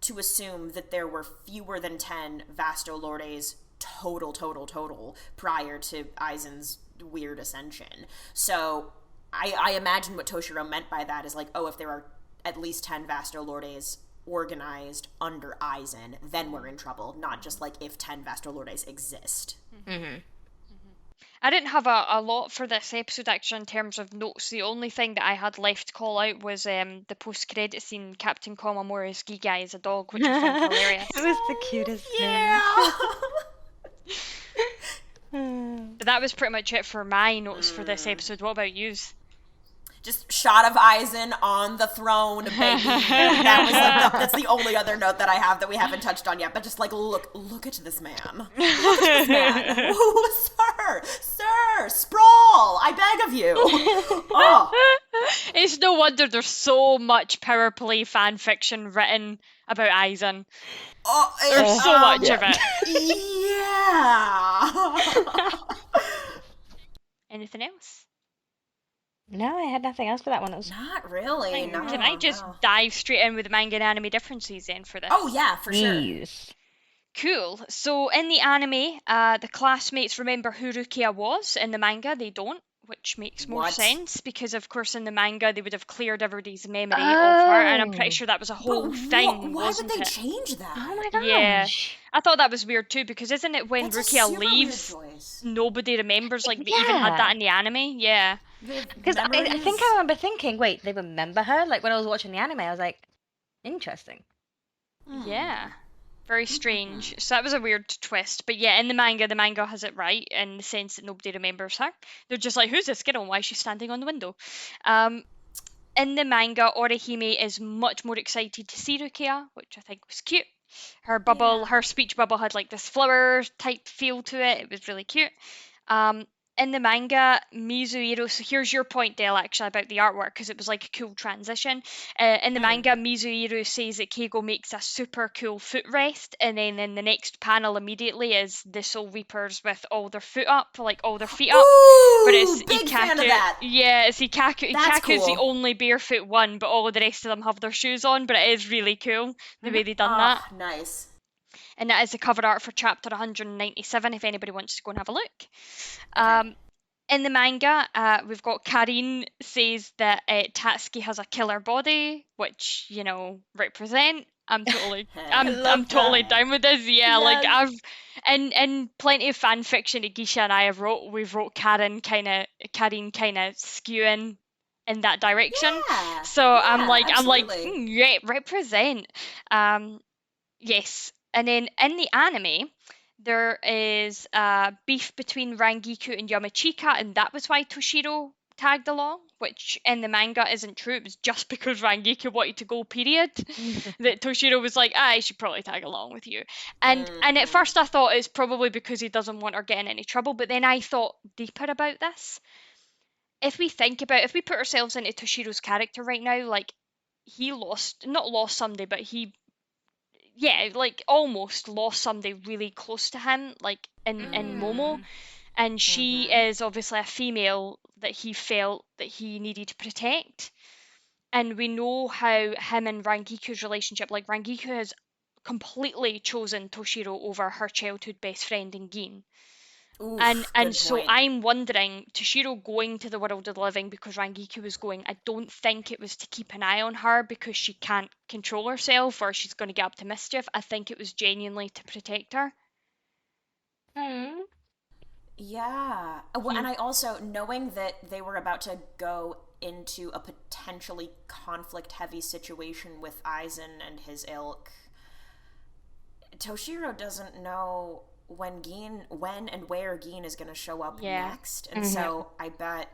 to assume that there were fewer than 10 Vasto Lordes total prior to Aizen's weird ascension. So I imagine what Toshiro meant by that is like, oh, if there are at least 10 Vasto Lordes organized under Aizen, then we're in trouble, not just like if 10 Vasto Lordes exist. Mm-hmm. I didn't have a lot for this episode, actually, in terms of notes. The only thing that I had left to call out was the post-credit scene, Captain Komamura's Giga as a dog, which I found hilarious. It was the cutest thing. But that was pretty much it for my notes for this episode. What about yous? Just shot of Aizen on the throne, baby. That's the only other note that I have that we haven't touched on yet. But just like, look at this man. Look at this man. Ooh, sir, sprawl! I beg of you. Oh. It's no wonder there's so much powerplay fan fiction written about Aizen. There's so much of it. Yeah. Anything else? No, I had nothing else for that one. It was... Not really. No, Can I just dive straight in with the manga and anime differences then for this? Oh yeah, for sure. Yes. Cool. So in the anime, the classmates remember who Rukia was. In the manga, they don't, which makes more sense because, of course, in the manga they would have cleared everybody's memory of her, and I'm pretty sure that was a whole thing. Why wasn't would they it? change that? Oh my gosh. Yeah, I thought that was weird too because isn't it when That's Rukia leaves, nobody remembers? Like they even had that in the anime. Yeah. Because I think I remember thinking, wait, they remember her? Like when I was watching the anime, I was like, interesting. Yeah. Very strange. So that was a weird twist. But yeah, in the manga has it right in the sense that nobody remembers her. They're just like, who's this girl? Why is she standing on the window? In the manga, Orihime is much more excited to see Rukia, which I think was cute. Her her speech bubble had like this flower type feel to it. It was really cute. In the manga, Mizuhiro, so here's your point, Del, actually, about the artwork, because it was like a cool transition. In the manga, Mizuhiro says that Keigo makes a super cool footrest, and then in the next panel immediately is the Soul Reapers with all their feet up. Ooh, But it's big fan of that. Yeah, it's Ikaku. That's Ikaku's cool. the only barefoot one, but all of the rest of them have their shoes on, but it is really cool the way they done that. Nice. And that is the cover art for chapter 197 if anybody wants to go and have a look. In the manga, we've got Karin says that Tatsuki has a killer body, which, represent. I'm totally, I'm love totally that. down with this. Yeah, like Yes. in plenty of fan fiction that Gisha and I we've wrote Karin kind of skewing in that direction. Yeah. So I'm like, Absolutely. yeah, represent. Yes. And then in the anime, there is beef between Rangiku and Yamachika, and that was why Toshiro tagged along, which in the manga isn't true. It was just because Rangiku wanted to go, period, that Toshiro was like, I should probably tag along with you. And at first I thought it's probably because he doesn't want her getting any trouble, but then I thought deeper about this. If we put ourselves into Toshiro's character right now, like, he not lost somebody, but he like almost lost somebody really close to him, like in Momo, and she is obviously a female that he felt that he needed to protect. And we know how him and Rangiku's relationship, like, Rangiku has completely chosen Toshiro over her childhood best friend in Gin. Oof, And good so point. I'm wondering, Toshiro going to the world of the living because Rangiku was going, I don't think it was to keep an eye on her because she can't control herself or she's going to get up to mischief. I think it was genuinely to protect her. Yeah. Well, and I also, knowing that they were about to go into a potentially conflict-heavy situation with Aizen and his ilk, Toshiro doesn't know when and where Gin is going to show up next, and so I bet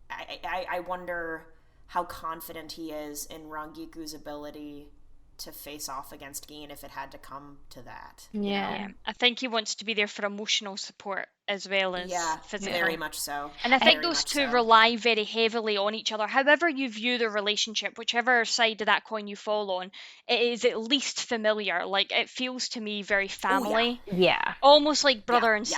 I wonder how confident he is in Rangiku's ability to face off against Gin if it had to come to that. Yeah. I think he wants to be there for emotional support as well as physical. Very much so. And I think those two rely very heavily on each other. However you view the relationship, whichever side of that coin you fall on, it is at least familiar. Like, it feels to me very family. Yeah. Almost like brother and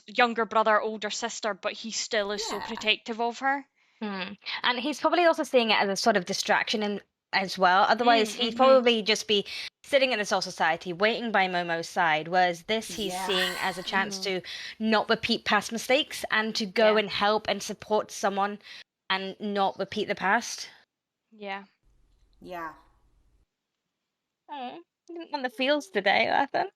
younger brother, older sister, but he still is so protective of her. And he's probably also seeing it as a sort of distraction as well. Otherwise, he'd probably just be sitting in the Soul Society waiting by Momo's side, whereas this he's seeing as a chance to not repeat past mistakes and to go and help and support someone and not repeat the past. Yeah. Oh, I didn't want the feels today, Lethan.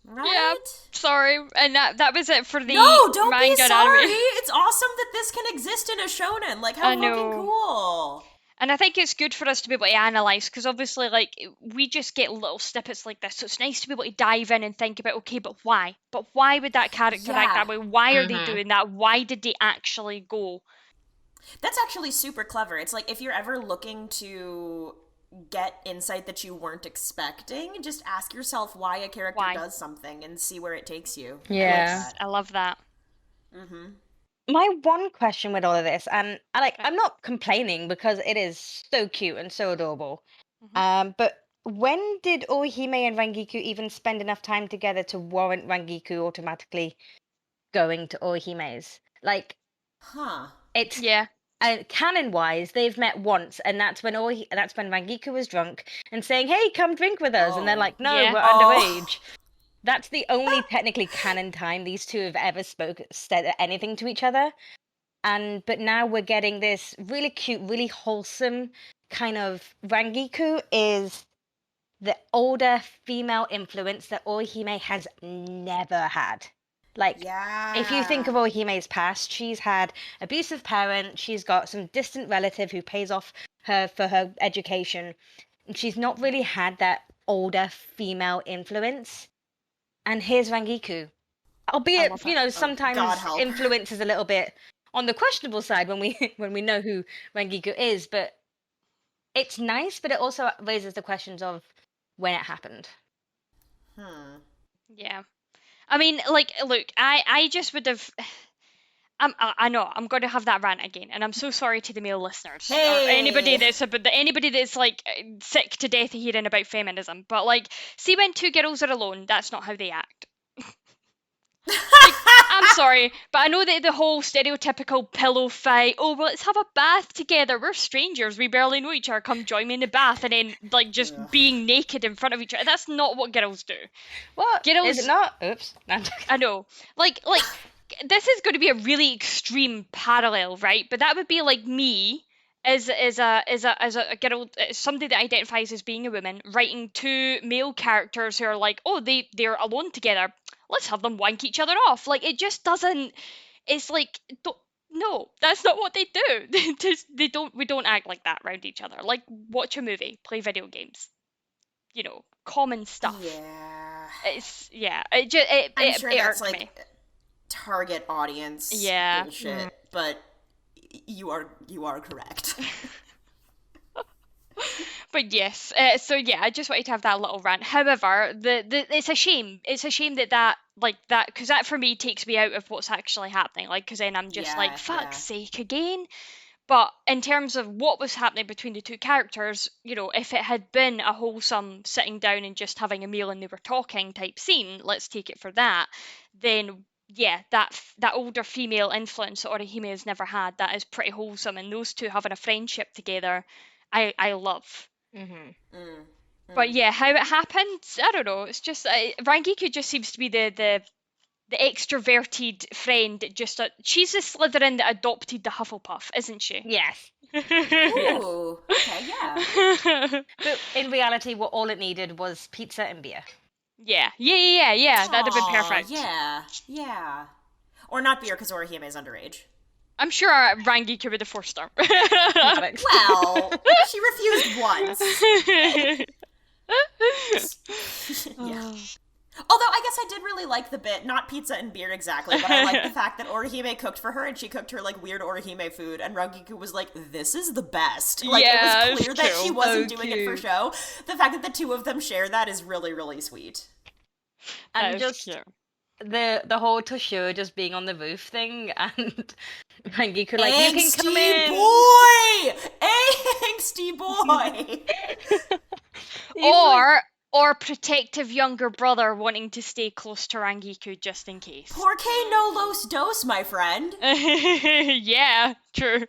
Right? Yeah, sorry. And that was it for the No, don't be manga sorry. anime. It's awesome that this can exist in a shonen. Like, how fucking cool. And I think it's good for us to be able to analyse, because obviously, like, we just get little snippets like this, so it's nice to be able to dive in and think about, okay, but why? But why would that character act that way? Why are they doing that? Why did they actually go? That's actually super clever. It's like, if you're ever looking to get insight that you weren't expecting, just ask yourself why a character does something and see where it takes you. Yeah. I love that. My one question with all of this, and I'm not complaining because it is so cute and so adorable, but when did Orihime and Rangiku even spend enough time together to warrant Rangiku automatically going to Orihime's? Like, it's canon-wise, they've met once, and that's when Rangiku was drunk and saying, "Hey, come drink with us," and they're like, "No, we're underage." That's the only technically canon time these two have ever said anything to each other. But now we're getting this really cute, really wholesome kind of... Rangiku is the older female influence that Orihime has never had. Like, if you think of Orihime's past, she's had abusive parents, she's got some distant relative who pays off her for her education, and she's not really had that older female influence. And here's Rangiku. Albeit, sometimes influence is a little bit on the questionable side when we know who Rangiku is, but it's nice, but it also raises the questions of when it happened. Yeah. I mean, like, look, I just would have... I know I'm going to have that rant again, and I'm so sorry to the male listeners or anybody that's like sick to death of hearing about feminism. But, like, see, when two girls are alone, that's not how they act. Like, I'm sorry, but I know that the whole stereotypical pillow fight. Oh, well, let's have a bath together. We're strangers. We barely know each other. Come join me in the bath, and then, like, just being naked in front of each other. That's not what girls do. What? Girls... Is it not? Oops. I know. Like this is going to be a really extreme parallel, right? But that would be like me as a girl, somebody that identifies as being a woman, writing two male characters who are like, oh, they're alone together. Let's have them wank each other off. Like, it just doesn't. It's like, no, that's not what they do. We don't act like that around each other. Like, watch a movie, play video games. Common stuff. Yeah. I'm sure it that's irked like me. target audience bullshit, but you are correct. But yes, I just wanted to have that little rant. However, it's a shame. It's a shame that because that for me takes me out of what's actually happening. Like, because then I'm just like, fuck's sake again. But in terms of what was happening between the two characters, if it had been a wholesome sitting down and just having a meal and they were talking type scene, let's take it for that, then yeah, that older female influence that Orihime has never had, that is pretty wholesome, and those two having a friendship together, I love. But yeah, how it happened, I don't know. It's just Rangiku just seems to be the extroverted friend. She's the Slytherin that adopted the Hufflepuff, isn't she? Yes. Ooh, okay, yeah. But in reality, what all it needed was pizza and beer. Yeah. That'd have been perfect. Yeah. Or not beer, because Orihime is underage. I'm sure Rangiku would have forced her. Well, she refused once. Yeah. Although I guess I did really like the bit, not pizza and beer exactly, but I like the fact that Orihime cooked for her, and she cooked her like weird Orihime food, and Rangiku was like, "This is the best." Like, it was clear that she wasn't doing it for show. The fact that the two of them share that is really, really sweet. And just the whole Toshiro just being on the roof thing, and Rangiku like, you can come in. Angsty boy! Or protective younger brother wanting to stay close to Rangiku just in case. Porque no los dos, my friend. Yeah, true.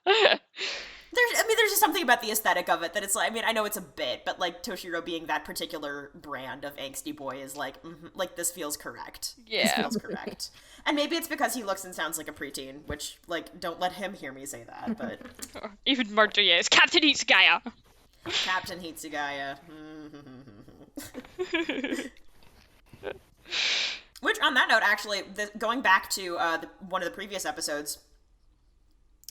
There's just something about the aesthetic of it that it's like, I know it's a bit, but like Toshiro being that particular brand of angsty boy is like, like this feels correct. Yeah. This feels correct. And maybe it's because he looks and sounds like a preteen, which, like, don't let him hear me say that, but... Even murder, yes. Captain Itsugaya. Captain Hitsugaya. Which, on that note, actually, going back to one of the previous episodes,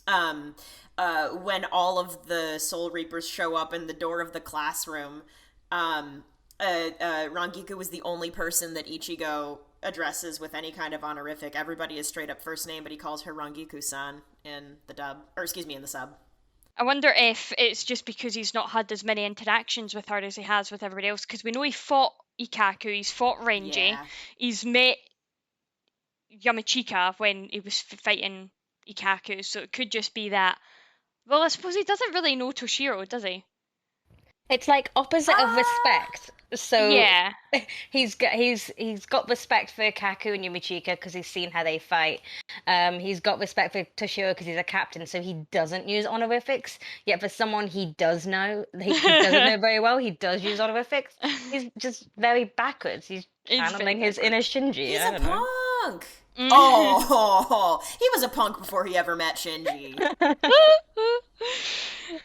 when all of the Soul Reapers show up in the door of the classroom, Rangiku was the only person that Ichigo addresses with any kind of honorific. Everybody is straight up first name, but he calls her Rangiku-san in the sub. I wonder if it's just because he's not had as many interactions with her as he has with everybody else, because we know he fought Ikaku, he's fought Renji, he's met Yamachika when he was fighting Ikaku, so it could just be that. Well, I suppose he doesn't really know Toshiro, does he? It's like opposite of respect. So yeah, he's got respect for Kaku and Yumachika because he's seen how they fight. He's got respect for Toshiro because he's a captain, so he doesn't use honorifics. Yet for someone he doesn't know very well, he does use honorifics. He's just very backwards. He's channeling his inner Shinji. He's a punk. Oh, he was a punk before he ever met Shinji.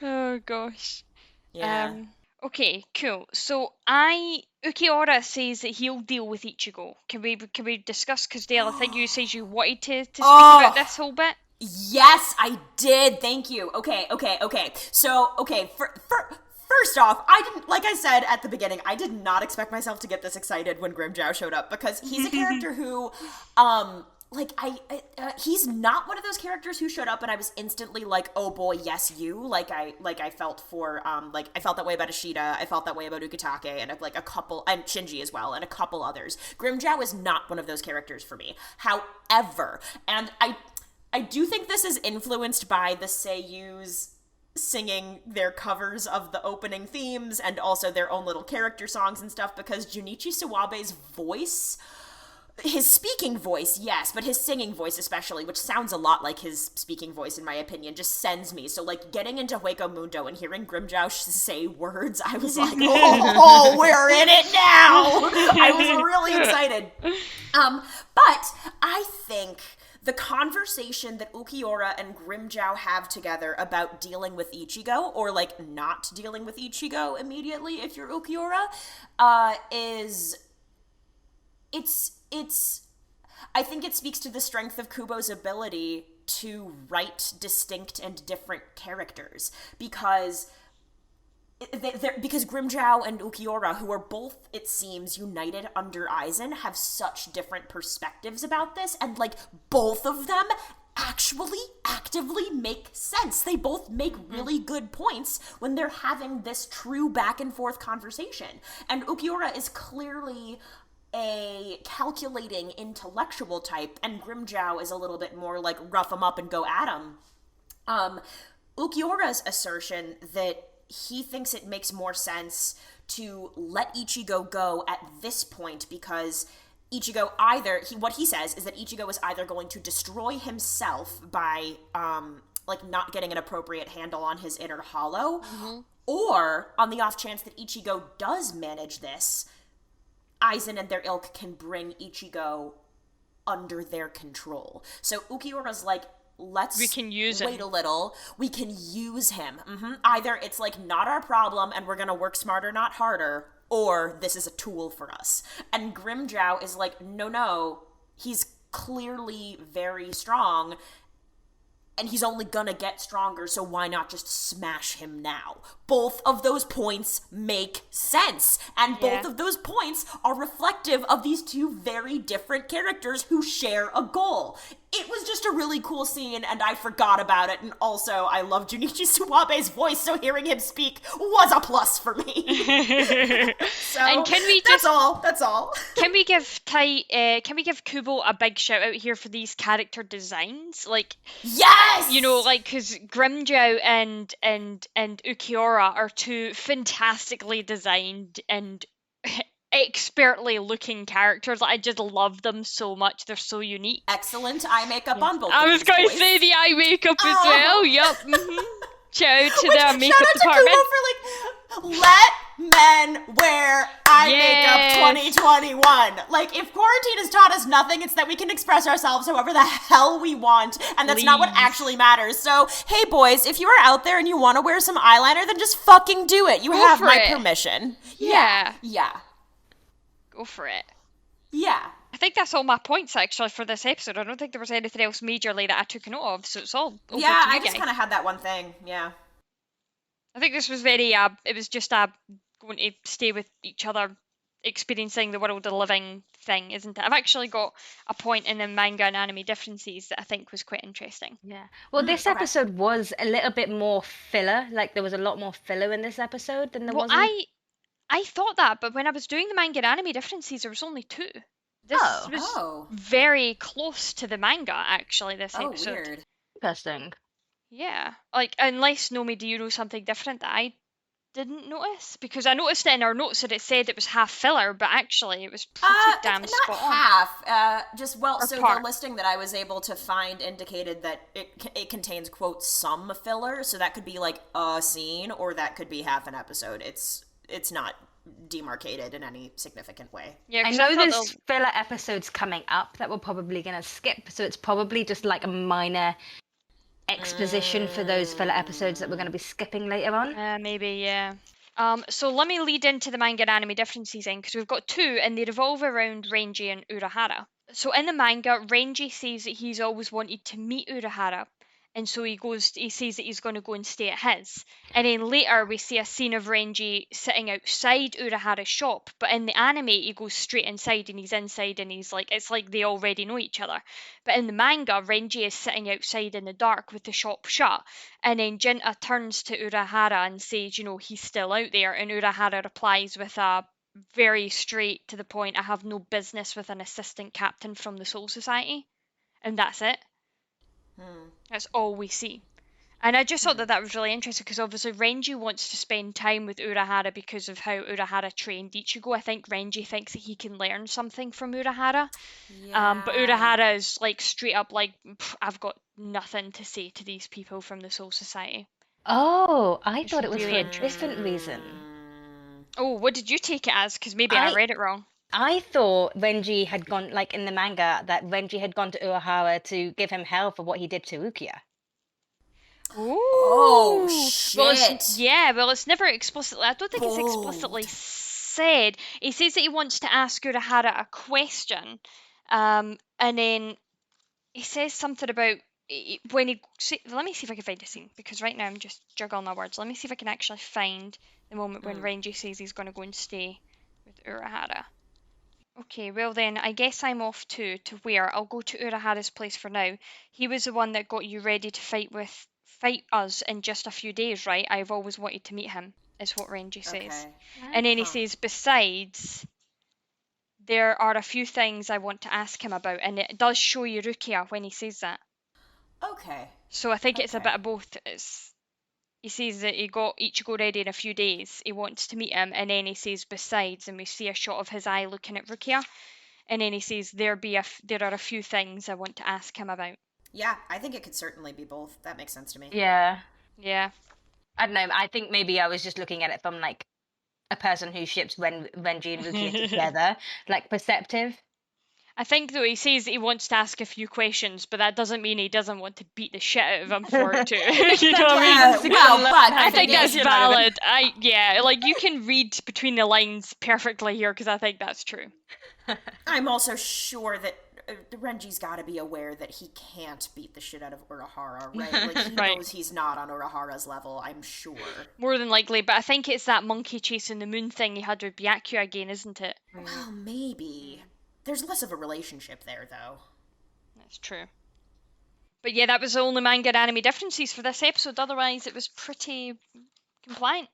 Oh gosh. Yeah. Okay, cool. So Ukiura says that he'll deal with Ichigo. Can we discuss? Because Dale, I think you said you wanted to speak about this whole bit. Yes, I did. Thank you. Okay. So, first off, I didn't, like I said at the beginning, I did not expect myself to get this excited when Grimmjow showed up, because he's a character who, he's not one of those characters who showed up and I was instantly like, oh boy, yes, you. I felt for, I felt that way about Ishida, I felt that way about Ukitake, and like a couple, and Shinji as well, and a couple others. Grimmjow is not one of those characters for me. However, and I do think this is influenced by the seiyus singing their covers of the opening themes and also their own little character songs and stuff, because Junichi Sawabe's voice his speaking voice, yes, but his singing voice especially, which sounds a lot like his speaking voice in my opinion, just sends me. So like getting into Hueco Mundo and hearing Grimmjow say words, I was like, oh, we're in it now. I was really excited. But I think the conversation that Ukiura and Grimmjow have together about dealing with Ichigo, or like not dealing with Ichigo immediately if you're Ukiura, I think it speaks to the strength of Kubo's ability to write distinct and different characters, because Grimmjow and Ukiura, who are both, it seems, united under Aizen, have such different perspectives about this, and like both of them actually actively make sense. They both make really good points when they're having this true back and forth conversation. And Ukiura is clearly a calculating intellectual type, and Grimmjow is a little bit more like rough him up and go at him. Ukiura's assertion that he thinks it makes more sense to let Ichigo go at this point because Ichigo what he says is that Ichigo is either going to destroy himself by like not getting an appropriate handle on his inner hollow, or on the off chance that Ichigo does manage this, Aizen and their ilk can bring Ichigo under their control. So Ukiura's like, we can use wait him. A little. We can use him. Either it's like not our problem and we're gonna work smarter, not harder, or this is a tool for us. And Grimmjow is like, no, he's clearly very strong, and he's only gonna get stronger, so why not just smash him now? Both of those points make sense, and both of those points are reflective of these two very different characters who share a goal. It was just a really cool scene, and I forgot about it, and also I love Junichi Suwabe's voice, so hearing him speak was a plus for me. So, and that's all. Can we give Kubo a big shout out here for these character designs? Like, yes! You know, like, because Grimmjow and Ukiura are two fantastically designed and expertly looking characters. I just love them so much. They're so unique. Excellent eye makeup on both. I was going to say the eye makeup as well. Yup. Shout out to their makeup department. Shout out to Kubo for like, let men wear eye makeup 2021. Like, if quarantine has taught us nothing, it's that we can express ourselves however the hell we want, and that's not what actually matters. So, hey boys, if you are out there and you want to wear some eyeliner, then just fucking do it. You have my permission. Yeah. Go for it. Yeah. I think that's all my points actually for this episode. I don't think there was anything else majorly that I took a note of, so it's all over to you I guys. just kind of had that one thing. Yeah. I think this was very it was just going to stay with each other, experiencing the world of living thing, isn't it? I've actually got a point in the manga and anime differences that I think was quite interesting. Yeah. Well, this episode was a little bit more filler. Like, there was a lot more filler in this episode than there was in... I thought that, but when I was doing the manga and anime differences, there was only 2. This was very close to the manga, actually, this episode. Weird. Interesting. Yeah. Like, unless, Nomi, do you know something different that I didn't notice? Because I noticed it in our notes that it said it was half filler, but actually it was pretty damn spot on. Not half. The listing that I was able to find indicated that it contains, quote, some filler, so that could be like a scene, or that could be half an episode. It's not demarcated in any significant way. Yeah, I know there's filler episodes coming up that we're probably going to skip, so it's probably just like a minor exposition for those filler episodes that we're going to be skipping later on. Maybe, yeah. So let me lead into the manga and anime differences then, because we've got 2 and they revolve around Renji and Urahara. So in the manga, Renji says that he's always wanted to meet Urahara, and so he says that he's going to go and stay at his. And then later we see a scene of Renji sitting outside Urahara's shop, but in the anime he goes straight inside and he's inside and he's like, it's like they already know each other. But in the manga, Renji is sitting outside in the dark with the shop shut, and then Jinta turns to Urahara and says, he's still out there, and Urahara replies with a very straight to the point, I have no business with an assistant captain from the Soul Society. And that's it. That's all we see. And I just thought that was really interesting because obviously Renji wants to spend time with Urahara because of how Urahara trained Ichigo. I think Renji thinks that he can learn something from Urahara. Yeah. But Urahara is like straight up like, I've got nothing to say to these people from the Soul Society. Oh, I It's thought it was for really a different interesting. reason. Oh, what did you take it as? Because maybe I read it wrong. I thought Renji had gone, like in the manga, that Renji had gone to Urahara to give him hell for what he did to Rukia. Oh, Well, shit. it's never explicitly, I don't think it's explicitly said. He says that he wants to ask Urahara a question, and then he says something about when he, let me see if I can find a scene, because right now I'm just juggling my words. Let me see if I can actually find the moment when Renji says he's going to go and stay with Urahara. Okay, well then, I guess I'm off to where? I'll go to Urahara's place for now. He was the one that got you ready to fight us in just a few days, right? I've always wanted to meet him, is what Renji says. Okay. And then he says, besides, there are a few things I want to ask him about, and it does show you Rukia when he says that. Okay. So I think it's a bit of both. He says that he got Ichigo ready in a few days. He wants to meet him, and then he says besides, and we see a shot of his eye looking at Rukia. And then he says, there are a few things I want to ask him about. Yeah, I think it could certainly be both. That makes sense to me. Yeah. Yeah. I don't know. I think maybe I was just looking at it from like a person who ships Renji and Rukia together, like perceptive. I think though he says that he wants to ask a few questions, but that doesn't mean he doesn't want to beat the shit out of him for it too. You know what I mean? Well, but I think that's valid. Like you can read between the lines perfectly here because I think that's true. I'm also sure that Renji's got to be aware that he can't beat the shit out of Urahara, right? Like, he knows he's not on Urahara's level, I'm sure. More than likely, but I think it's that monkey chasing the moon thing he had with Byakuya again, isn't it? Well, maybe. There's less of a relationship there, though. That's true. But yeah, that was the only manga and anime differences for this episode. Otherwise, it was pretty compliant.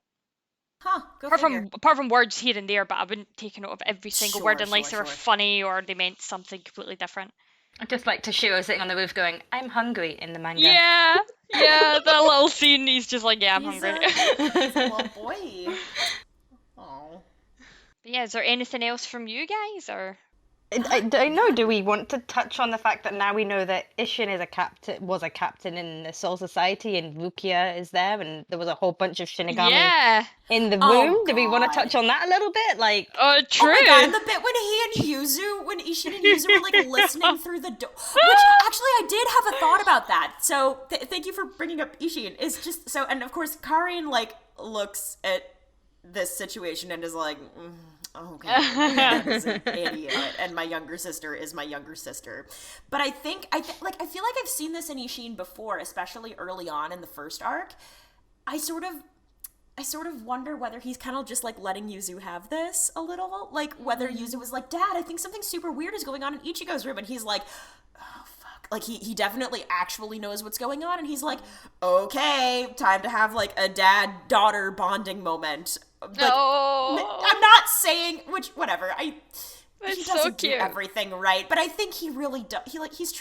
Huh, apart from words here and there, but I wouldn't take a note of every single word unless they were funny or they meant something completely different. I just like Toshiro sitting on the roof going, "I'm hungry" in the manga. Yeah, that little scene, he's just like, yeah, I'm hungry. He's a little boy. Oh. But yeah, is there anything else from you guys, or? I don't know. Do we want to touch on the fact that now we know that Isshin was a captain in the Soul Society, and Rukia is there, and there was a whole bunch of Shinigami in the room? Do we want to touch on that a little bit? Like, true. Oh my god, and the bit when Isshin and Yuzu were like listening through the door. Which actually, I did have a thought about that. So thank you for bringing up Isshin. It's just so, and of course, Karin like looks at this situation and is like. Okay, is an idiot, and my younger sister is my younger sister. But I feel like I've seen this in Isshin before, especially early on in the first arc. I sort of wonder whether he's kind of just like letting Yuzu have this a little, like whether Yuzu was like, "Dad, I think something super weird is going on in Ichigo's room," and he's like, "Oh fuck!" Like he definitely actually knows what's going on, and he's like, "Okay, time to have like a dad-daughter bonding moment." Like, I'm not saying whatever. He doesn't do everything right, but I think he really does.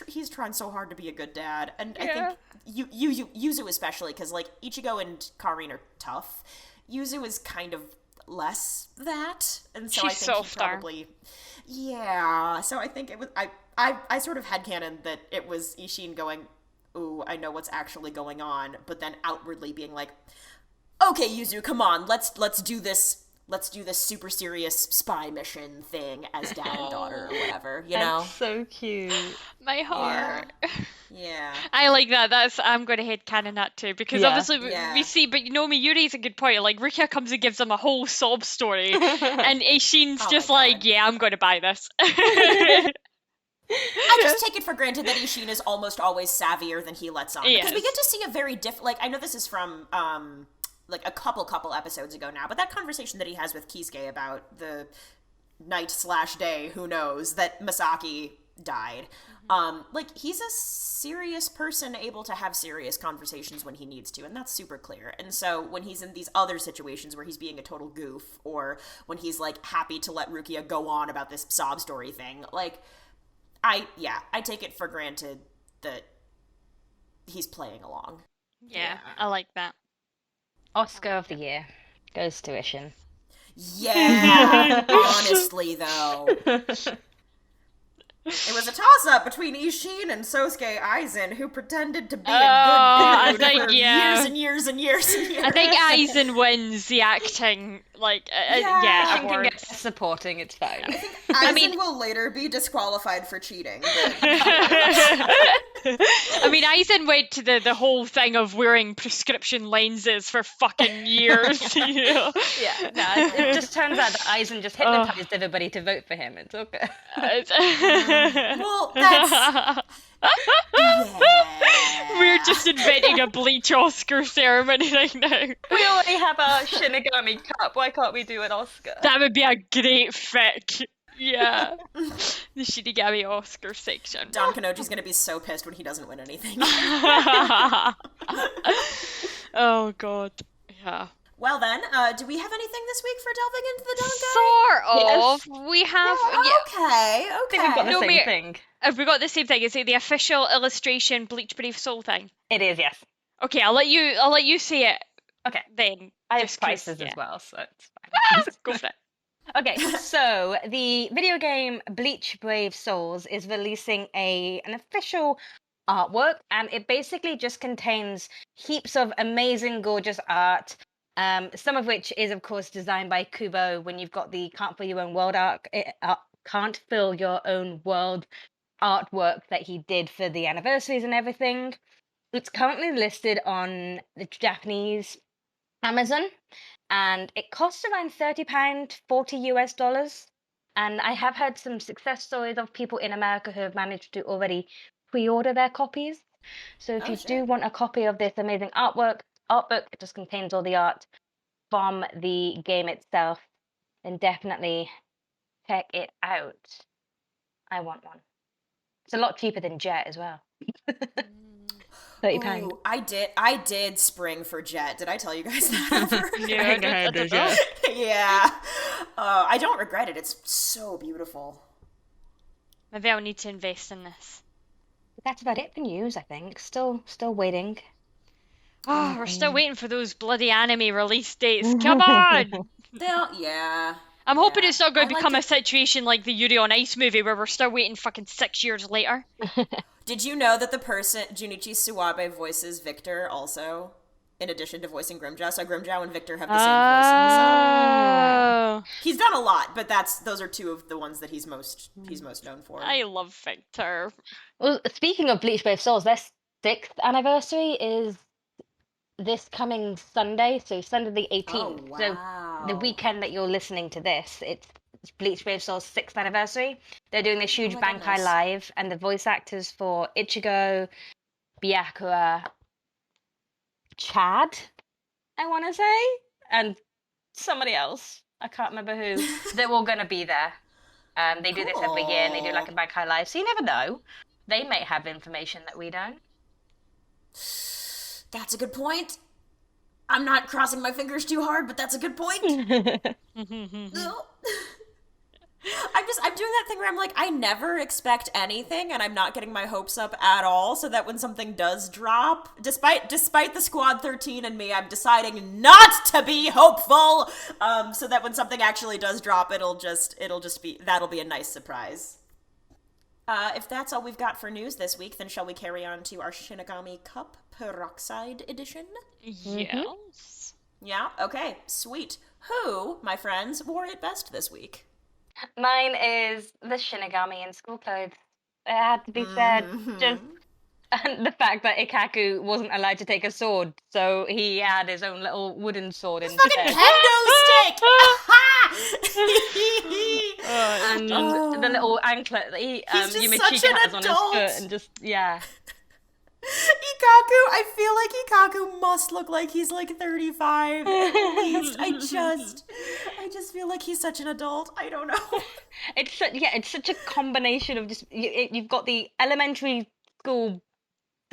He's trying so hard to be a good dad, and I think Yuzu especially, because like Ichigo and Karin are tough. Yuzu is kind of less that, and so She's I think he probably So I think it was I sort of headcanon that it was Isshin going, "Ooh, I know what's actually going on," but then outwardly being like, "Okay, Yuzu, come on, let's do this. Let's do this super serious spy mission thing as dad and daughter or whatever, you know?" That's so cute. My heart. Yeah. I like that. I'm going to headcanon that too, because obviously we see, but you know me, you raise a good point. Like, Rukia comes and gives him a whole sob story, and Ishin's just like, "Yeah, I'm going to buy this." I just take it for granted that Isshin is almost always savvier than he lets on. Because we get to see a very like, I know this is from, like a couple episodes ago now, but that conversation that he has with Kisuke about the night/day, who knows, that Masaki died. Like, he's a serious person able to have serious conversations when he needs to, and that's super clear. And so when he's in these other situations where he's being a total goof, or when he's like happy to let Rukia go on about this sob story thing, like, I take it for granted that he's playing along. Yeah, I like that. Oscar of the year goes to Ishin. Yeah, honestly, though. It was a toss-up between Ishin and Sosuke Aizen, who pretended to be a good dude for years and years and years and years. I think Aizen wins the acting. Like, Ishin can award. get supporting, it's fine. I think Aizen will later be disqualified for cheating. I mean, Aizen went to the whole thing of wearing prescription lenses for fucking years, you know? Yeah, no, it just turns out that Aizen just hypnotized everybody to vote for him. It's okay. Well, that's... Yeah. We're just inventing a Bleach Oscar ceremony right now. We already have our Shinigami Cup. Why can't we do an Oscar? That would be a great fic. Yeah. The Shinigami Oscar section. Don Kanoji's gonna be so pissed when he doesn't win anything. Oh, God. Yeah. Well then, do we have anything this week for delving into the Donkai? Sort of. Yes. We have... Okay. I think we've got the same thing. Have we got the same thing? Is it the official illustration Bleach Brave Soul thing? It is, yes. Okay, I'll let you say it. Okay. Then. I have just 'cause, spices as well, so it's fine. Go for it. Okay, so the video game Bleach Brave Souls is releasing an official artwork, and it basically just contains heaps of amazing, gorgeous art. Some of which is, of course, designed by Kubo. When you've got the Can't Fill Your Own World Can't Fill Your Own World artwork that he did for the anniversaries and everything. It's currently listed on the Japanese Amazon, and it costs around £30, $40 US. And I have heard some success stories of people in America who have managed to already pre-order their copies. So if you do want a copy of this amazing artbook, it just contains all the art from the game itself, then definitely check it out. I want one. It's a lot cheaper than Jet as well. £30. Ooh, I did spring for Jet. Did I tell you guys that? Yeah. I don't regret it. It's so beautiful. Maybe I'll need to invest in this. That's about it for news, I think. Still waiting. Oh, we're still waiting for those bloody anime release dates. Come on! Yeah. I'm hoping it's not going to become a situation like the Yuri on Ice movie where we're still waiting fucking 6 years later. Did you know that the person, Junichi Suwabe, voices Victor also, in addition to voicing Grimmjow? So Grimmjow and Victor have the same voice. He's done a lot, but those are two of the ones that he's most known for. I love Victor. Well, speaking of Bleach Brave Souls, their 6th anniversary is this coming Sunday, so Sunday the 18th. Oh, wow. So the weekend that you're listening to this, it's Bleach Brave Soul's 6th anniversary. They're doing this huge Bankai Live, and the voice actors for Ichigo, Byakuya, Chad, I want to say, and somebody else. I can't remember who. They're all going to be there. They do this every year, and they do like a Bankai Live, so you never know. They may have information that we don't. That's a good point. I'm not crossing my fingers too hard, but that's a good point. No. I'm doing that thing where I'm like, I never expect anything, and I'm not getting my hopes up at all, so that when something does drop, despite the Squad 13 and me, I'm deciding not to be hopeful, so that when something actually does drop, that'll be a nice surprise. If that's all we've got for news this week, then shall we carry on to our Shinigami Cup Peroxide edition? Yes. Yeah? Okay, sweet. Who, my friends, wore it best this week? Mine is the Shinigami in school clothes. It had to be said. Just the fact that Ikaku wasn't allowed to take a sword, so he had his own little wooden sword instead. Fucking kendo stick! And the little anklet that Yumichika has on his foot, and just, yeah. Ikaku, I feel like Ikaku must look like he's like 35 at least. I just feel like he's such an adult. I don't know. It's such a combination of just you've got the elementary school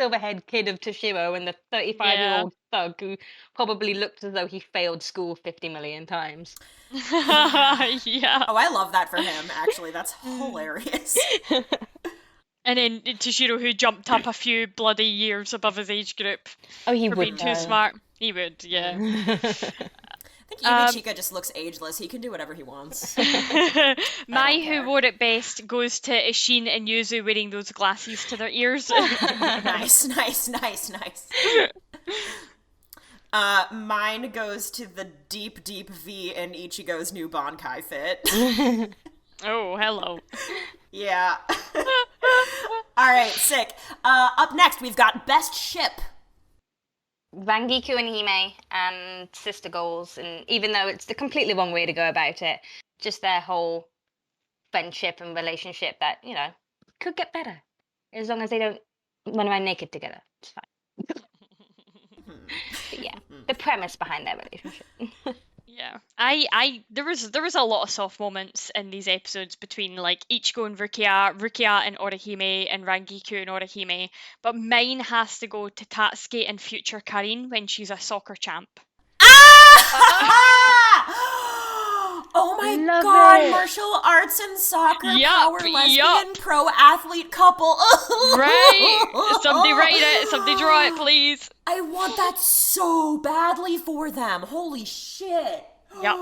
silverhead kid of Toshiro and the 35-year-old thug who probably looked as though he failed school 50 million times. Yeah. Oh, I love that for him, actually. That's hilarious. And then Toshiro, who jumped up a few bloody years above his age group Oh, he for would being too smart. He would, yeah. I think Yumichika just looks ageless. He can do whatever he wants. My care. who wore it best goes to Ishin and Yuzu wearing those glasses to their ears. Nice. Mine goes to the deep V in Ichigo's new Bankai fit. Oh, hello. Yeah. All right, sick. Up next, we've got Best Ship. Rangiku and Hime and Sister Goals, and even though it's the completely wrong way to go about it, just their whole friendship and relationship that, you know, could get better. As long as they don't run around naked together. It's fine. But yeah, the premise behind their relationship. Yeah, there was a lot of soft moments in these episodes between like Ichigo and Rukia and Orihime, and Rangiku and Orihime, but mine has to go to Katsuki and future Karin when she's a soccer champ. Oh my Love god, it. martial arts and soccer Yup, power lesbian pro athlete couple. Right? Somebody write it, somebody draw it, please. I want that so badly for them. Holy shit. Yep.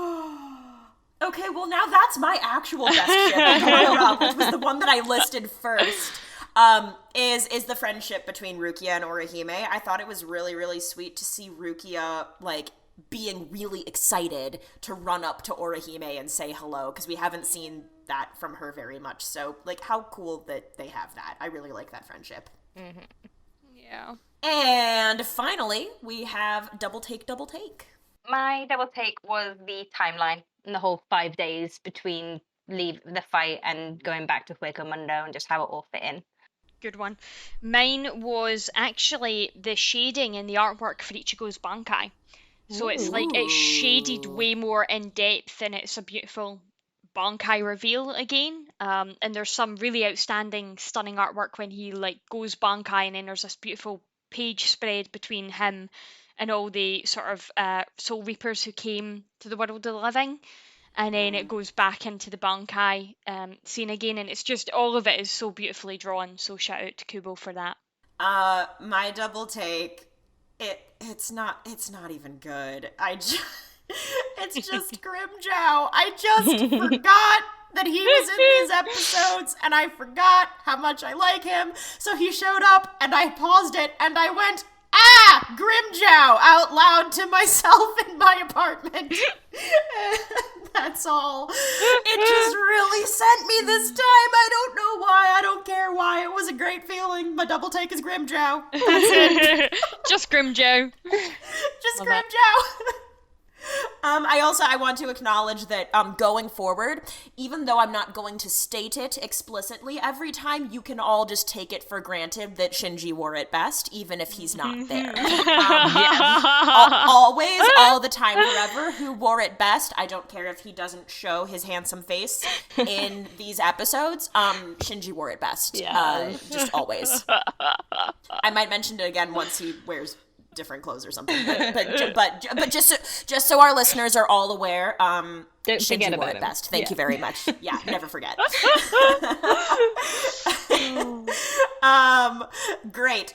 Okay, well now that's my actual best ship runner-up, which was the one that I listed first. Is the friendship between Rukia and Orihime. I thought it was really, really sweet to see Rukia, like, being really excited to run up to Orihime and say hello, because we haven't seen that from her very much. So, like, how cool that they have that. I really like that friendship. Mm-hmm. Yeah. And finally, we have Double Take. My double take was the timeline and the whole 5 days between leave the fight and going back to Hueco Mundo and just how it all fit in. Good one. Mine was actually the shading in the artwork for Ichigo's Bankai. So it's like it's shaded way more in depth, and it's a beautiful Bankai reveal again. And there's some really outstanding, stunning artwork when he like goes Bankai, and then there's this beautiful page spread between him and all the sort of Soul Reapers who came to the world of the living. And then it goes back into the Bankai scene again, and it's just all of it is so beautifully drawn. So shout out to Kubo for that. My double take, it's not even good. It's just Grimmjow. I just forgot that he was in these episodes, and I forgot how much I like him. So he showed up, and I paused it, and I went, Grimmjow, out loud to myself in my apartment. That's all. It just really sent me this time. I don't know why. I don't care why. It was a great feeling. My double take is Grimmjow. That's it. Just Grimmjow. Just Grimmjow. I want to acknowledge that going forward, even though I'm not going to state it explicitly every time, you can all just take it for granted that Shinji wore it best, even if he's not there. Always, all the time, forever, who wore it best. I don't care if he doesn't show his handsome face in these episodes. Shinji wore it best. Just always. I might mention it again once he wears different clothes or something, but just so our listeners are all aware, Don't forget Shinji wore about it him. best. Thank you very much. Yeah, never forget. Great.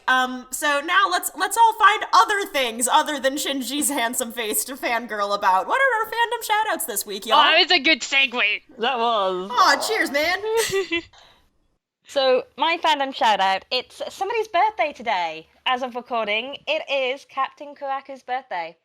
So now let's all find other things other than Shinji's handsome face to fangirl about. What are our fandom shoutouts this week, y'all? Oh, that was a good segue. That was. Aw, cheers, man. So, my fandom shout out, it's somebody's birthday today. As of recording, it is Captain Kuraku's birthday.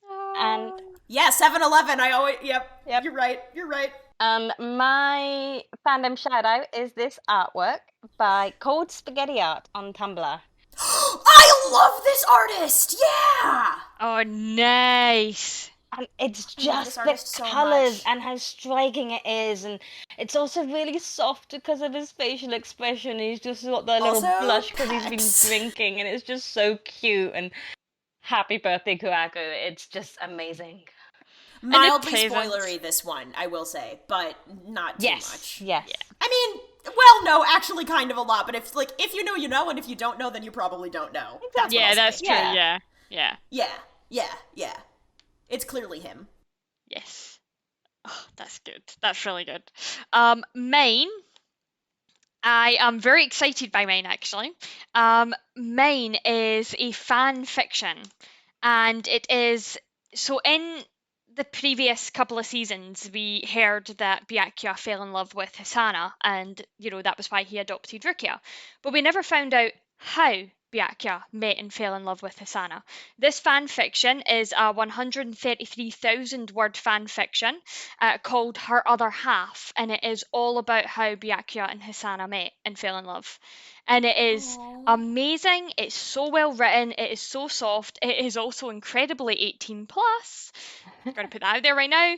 And Yeah, 7-Eleven. Yep. You're right. my fandom shout out is this artwork by Coldspaghittieart on Tumblr. I love this artist. Yeah. Oh, nice. And it's I love just this the artist so colours much. and how striking it is, and it's also really soft because of his facial expression. He's just got that little Also, blush because he's been pecs. drinking, and it's just so cute. And happy birthday, Kuraku! It's just amazing. Mildly presents. spoilery, this one, I will say, but not too much. Yes. I mean, well, no, actually kind of a lot, but if you know, you know, and if you don't know, then you probably don't know. That's what Yeah, I'll that's say. true. Yeah. Yeah. Yeah. It's clearly him. Yes. Oh, that's good. That's really good. Mine I am very excited by mine, actually. Mine is a fan fiction, and it is so in the previous couple of seasons, we heard that Byakuya fell in love with Hisana, and that was why he adopted Rukia. But we never found out how Byakuya met and fell in love with Hisana. This fan fiction is a 133,000 word fan fiction called Her Other Half, and it is all about how Byakuya and Hisana met and fell in love. And it is amazing. It's so well written. It is so soft. It is also incredibly 18 plus. I'm going to put that out there right now.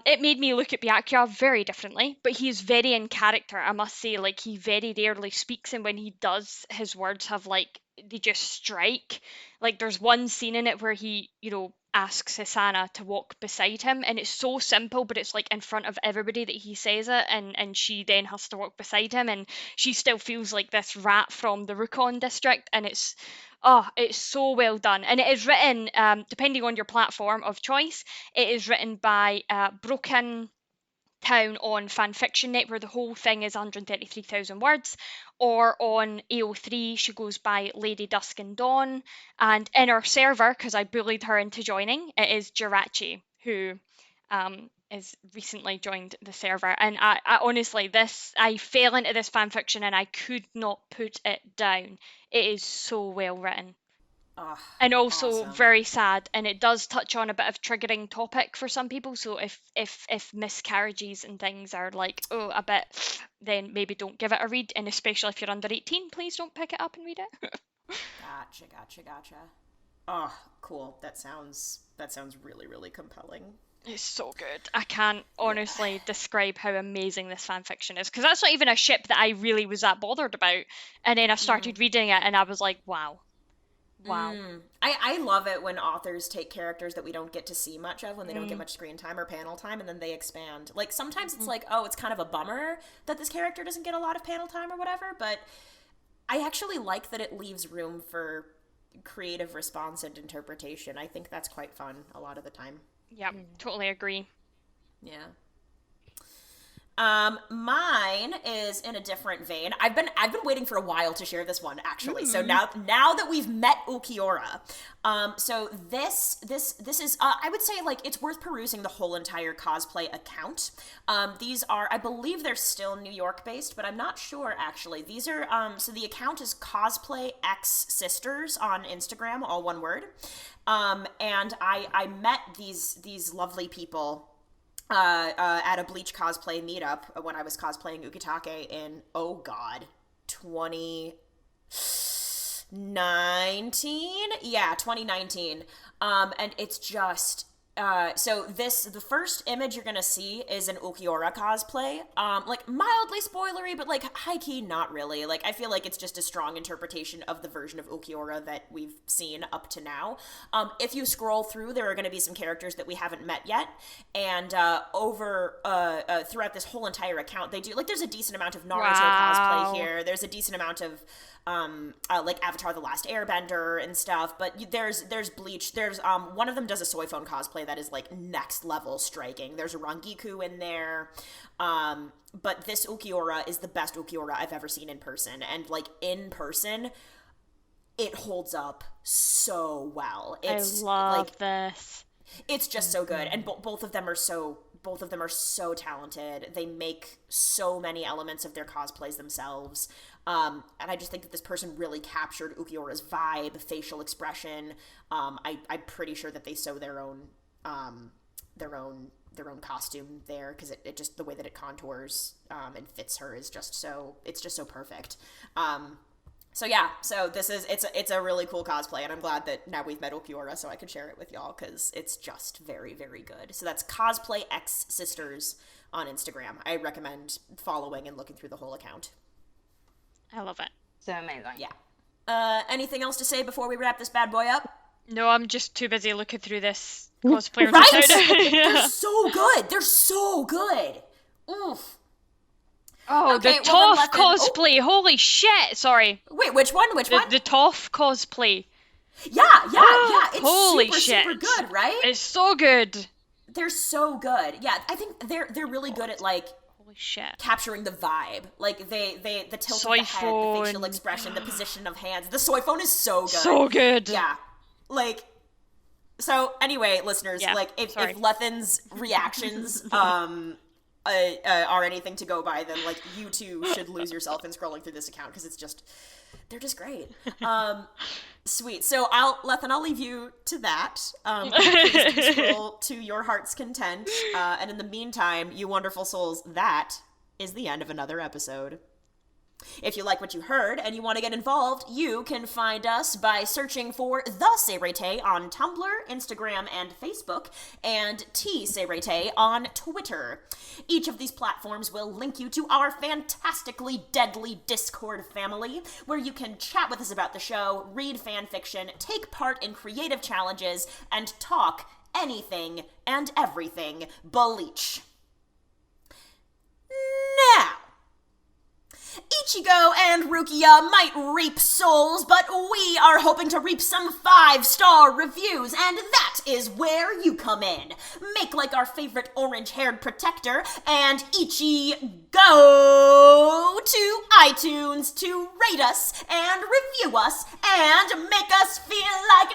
It made me look at Byakuya very differently, but he is very in character, I must say. Like, he very rarely speaks, and when he does, his words have, like, they just strike. Like, there's one scene in it where he, asks Hisana to walk beside him, and it's so simple, but it's, like, in front of everybody that he says it, and she then has to walk beside him, and she still feels like this rat from the Rukon district, and it's so well done. And it is written, depending on your platform of choice, it is written by Broken Town on Fanfiction.net, where the whole thing is 133,000 words, or on AO3, she goes by Lady Dusk and Dawn, and in our server, because I bullied her into joining, it is Jirachi, who is recently joined the server. And I honestly, I fell into this fanfiction and I could not put it down. It is so well written. And also awesome. very sad, and it does touch on a bit of triggering topic for some people. So if miscarriages and things are like a bit, then maybe don't give it a read. And especially if you're under 18, please don't pick it up and read it. Gotcha. Oh, cool. That sounds really, really compelling. It's so good. I can't honestly describe how amazing this fanfiction is, because that's not even a ship that I really was that bothered about. And then I started reading it and I was like, wow. I love it when authors take characters that we don't get to see much of, when they don't get much screen time or panel time, and then they expand. Like, sometimes it's like, oh, it's kind of a bummer that this character doesn't get a lot of panel time or whatever, but I actually like that it leaves room for creative response and interpretation. I think that's quite fun a lot of the time. Yeah, totally agree. Yeah. Mine is in a different vein. I've been waiting for a while to share this one, actually. So now that we've met Ukiura, so this is I would say, like, it's worth perusing the whole entire cosplay account. These are, I believe they're still New York based, but I'm not sure actually. These are so the account is CosplayxSisters on Instagram, all one word. And I met these lovely people at a Bleach cosplay meetup when I was cosplaying Ukitake in, 2019? Yeah, 2019. And it's just, so the first image you're gonna see is an Ukiura cosplay. Like, mildly spoilery, but, like, high-key not really. Like, I feel like it's just a strong interpretation of the version of Ukiura that we've seen up to now. If you scroll through, there are gonna be some characters that we haven't met yet, and throughout this whole entire account, they do, like, there's a decent amount of Naruto cosplay here. There's a decent amount of like Avatar: The Last Airbender and stuff, but there's Bleach. There's one of them does a soy phone cosplay that is, like, next level striking. There's a Rangiku in there, but this Ukiura is the best Ukiura I've ever seen in person, and, like, in person, it holds up so well. It's, I love like, this. It's just so good, and both of them are so talented. They make so many elements of their cosplays themselves. And I just think that this person really captured Ukiura's vibe, facial expression. I'm pretty sure that they sew their own costume there, because it just, the way that it contours and fits her is just so, it's just so perfect. So yeah, so it's a really cool cosplay, and I'm glad that now we've met Ukiura so I can share it with y'all, because it's just very, very good. So that's CosplayxSisters on Instagram. I recommend following and looking through the whole account. I love it. So amazing. Yeah. Anything else to say before we wrap this bad boy up? No, I'm just too busy looking through this cosplayer Right? account. They're so good. They're so good. Oof. Oh, Okay, the well, Toph cosplay. Holy shit. Sorry. Wait, which one? The Toph cosplay. Yeah. It's Holy super, shit. super good, right? It's so good. They're so good. Yeah, I think they're really good at, like, Holy shit. capturing the vibe. Like, the tilt of the head, the facial expression, the position of hands. The soy phone is so good. So good. Yeah. Like, so anyway, listeners, like, if Lethan's reactions are anything to go by, then, like, you too should lose yourself in scrolling through this account, because it's just, they're just great. Sweet. So Lethan, I'll leave you to that. Please scroll to your heart's content. And in the meantime, you wonderful souls, that is the end of another episode. If you like what you heard and you want to get involved, you can find us by searching for TheSeireitei on Tumblr, Instagram, and Facebook, and TheSeireitei on Twitter. Each of these platforms will link you to our fantastically deadly Discord family, where you can chat with us about the show, read fanfiction, take part in creative challenges, and talk anything and everything Bleach. Now, Ichigo and Rukia might reap souls, but we are hoping to reap some 5-star reviews, and that is where you come in. Make like our favorite orange-haired protector, and go to iTunes to rate us and review us and make us feel like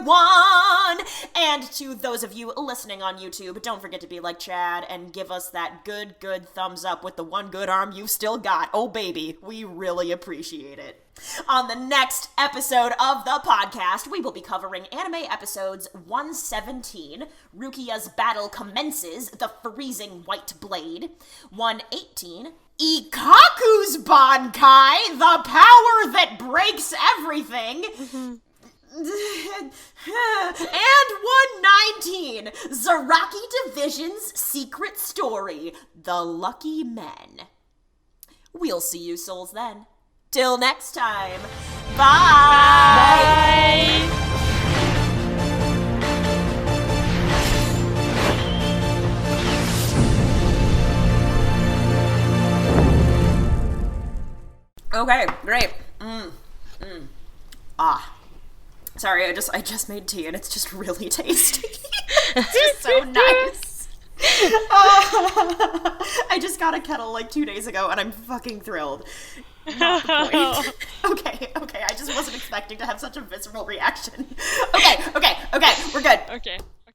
#1. And to those of you listening on YouTube, don't forget to be like Chad and give us that good thumbs up with the one good arm you've still got. Oh baby, we really appreciate it. On the next episode of the podcast, we will be covering anime episodes 117, Rukia's Battle Commences, the Freezing White Blade, 118, Ikaku's Bankai, the power that breaks everything, and 119, Zaraki Division's Secret Story, The Lucky Men. We'll see you souls then. Till next time. Bye! Bye! Okay, great. Sorry, I just made tea and it's just really tasty. It's just so nice. I just got a kettle like 2 days ago and I'm fucking thrilled. Not the point. Okay, I just wasn't expecting to have such a visceral reaction. Okay, we're good. Okay.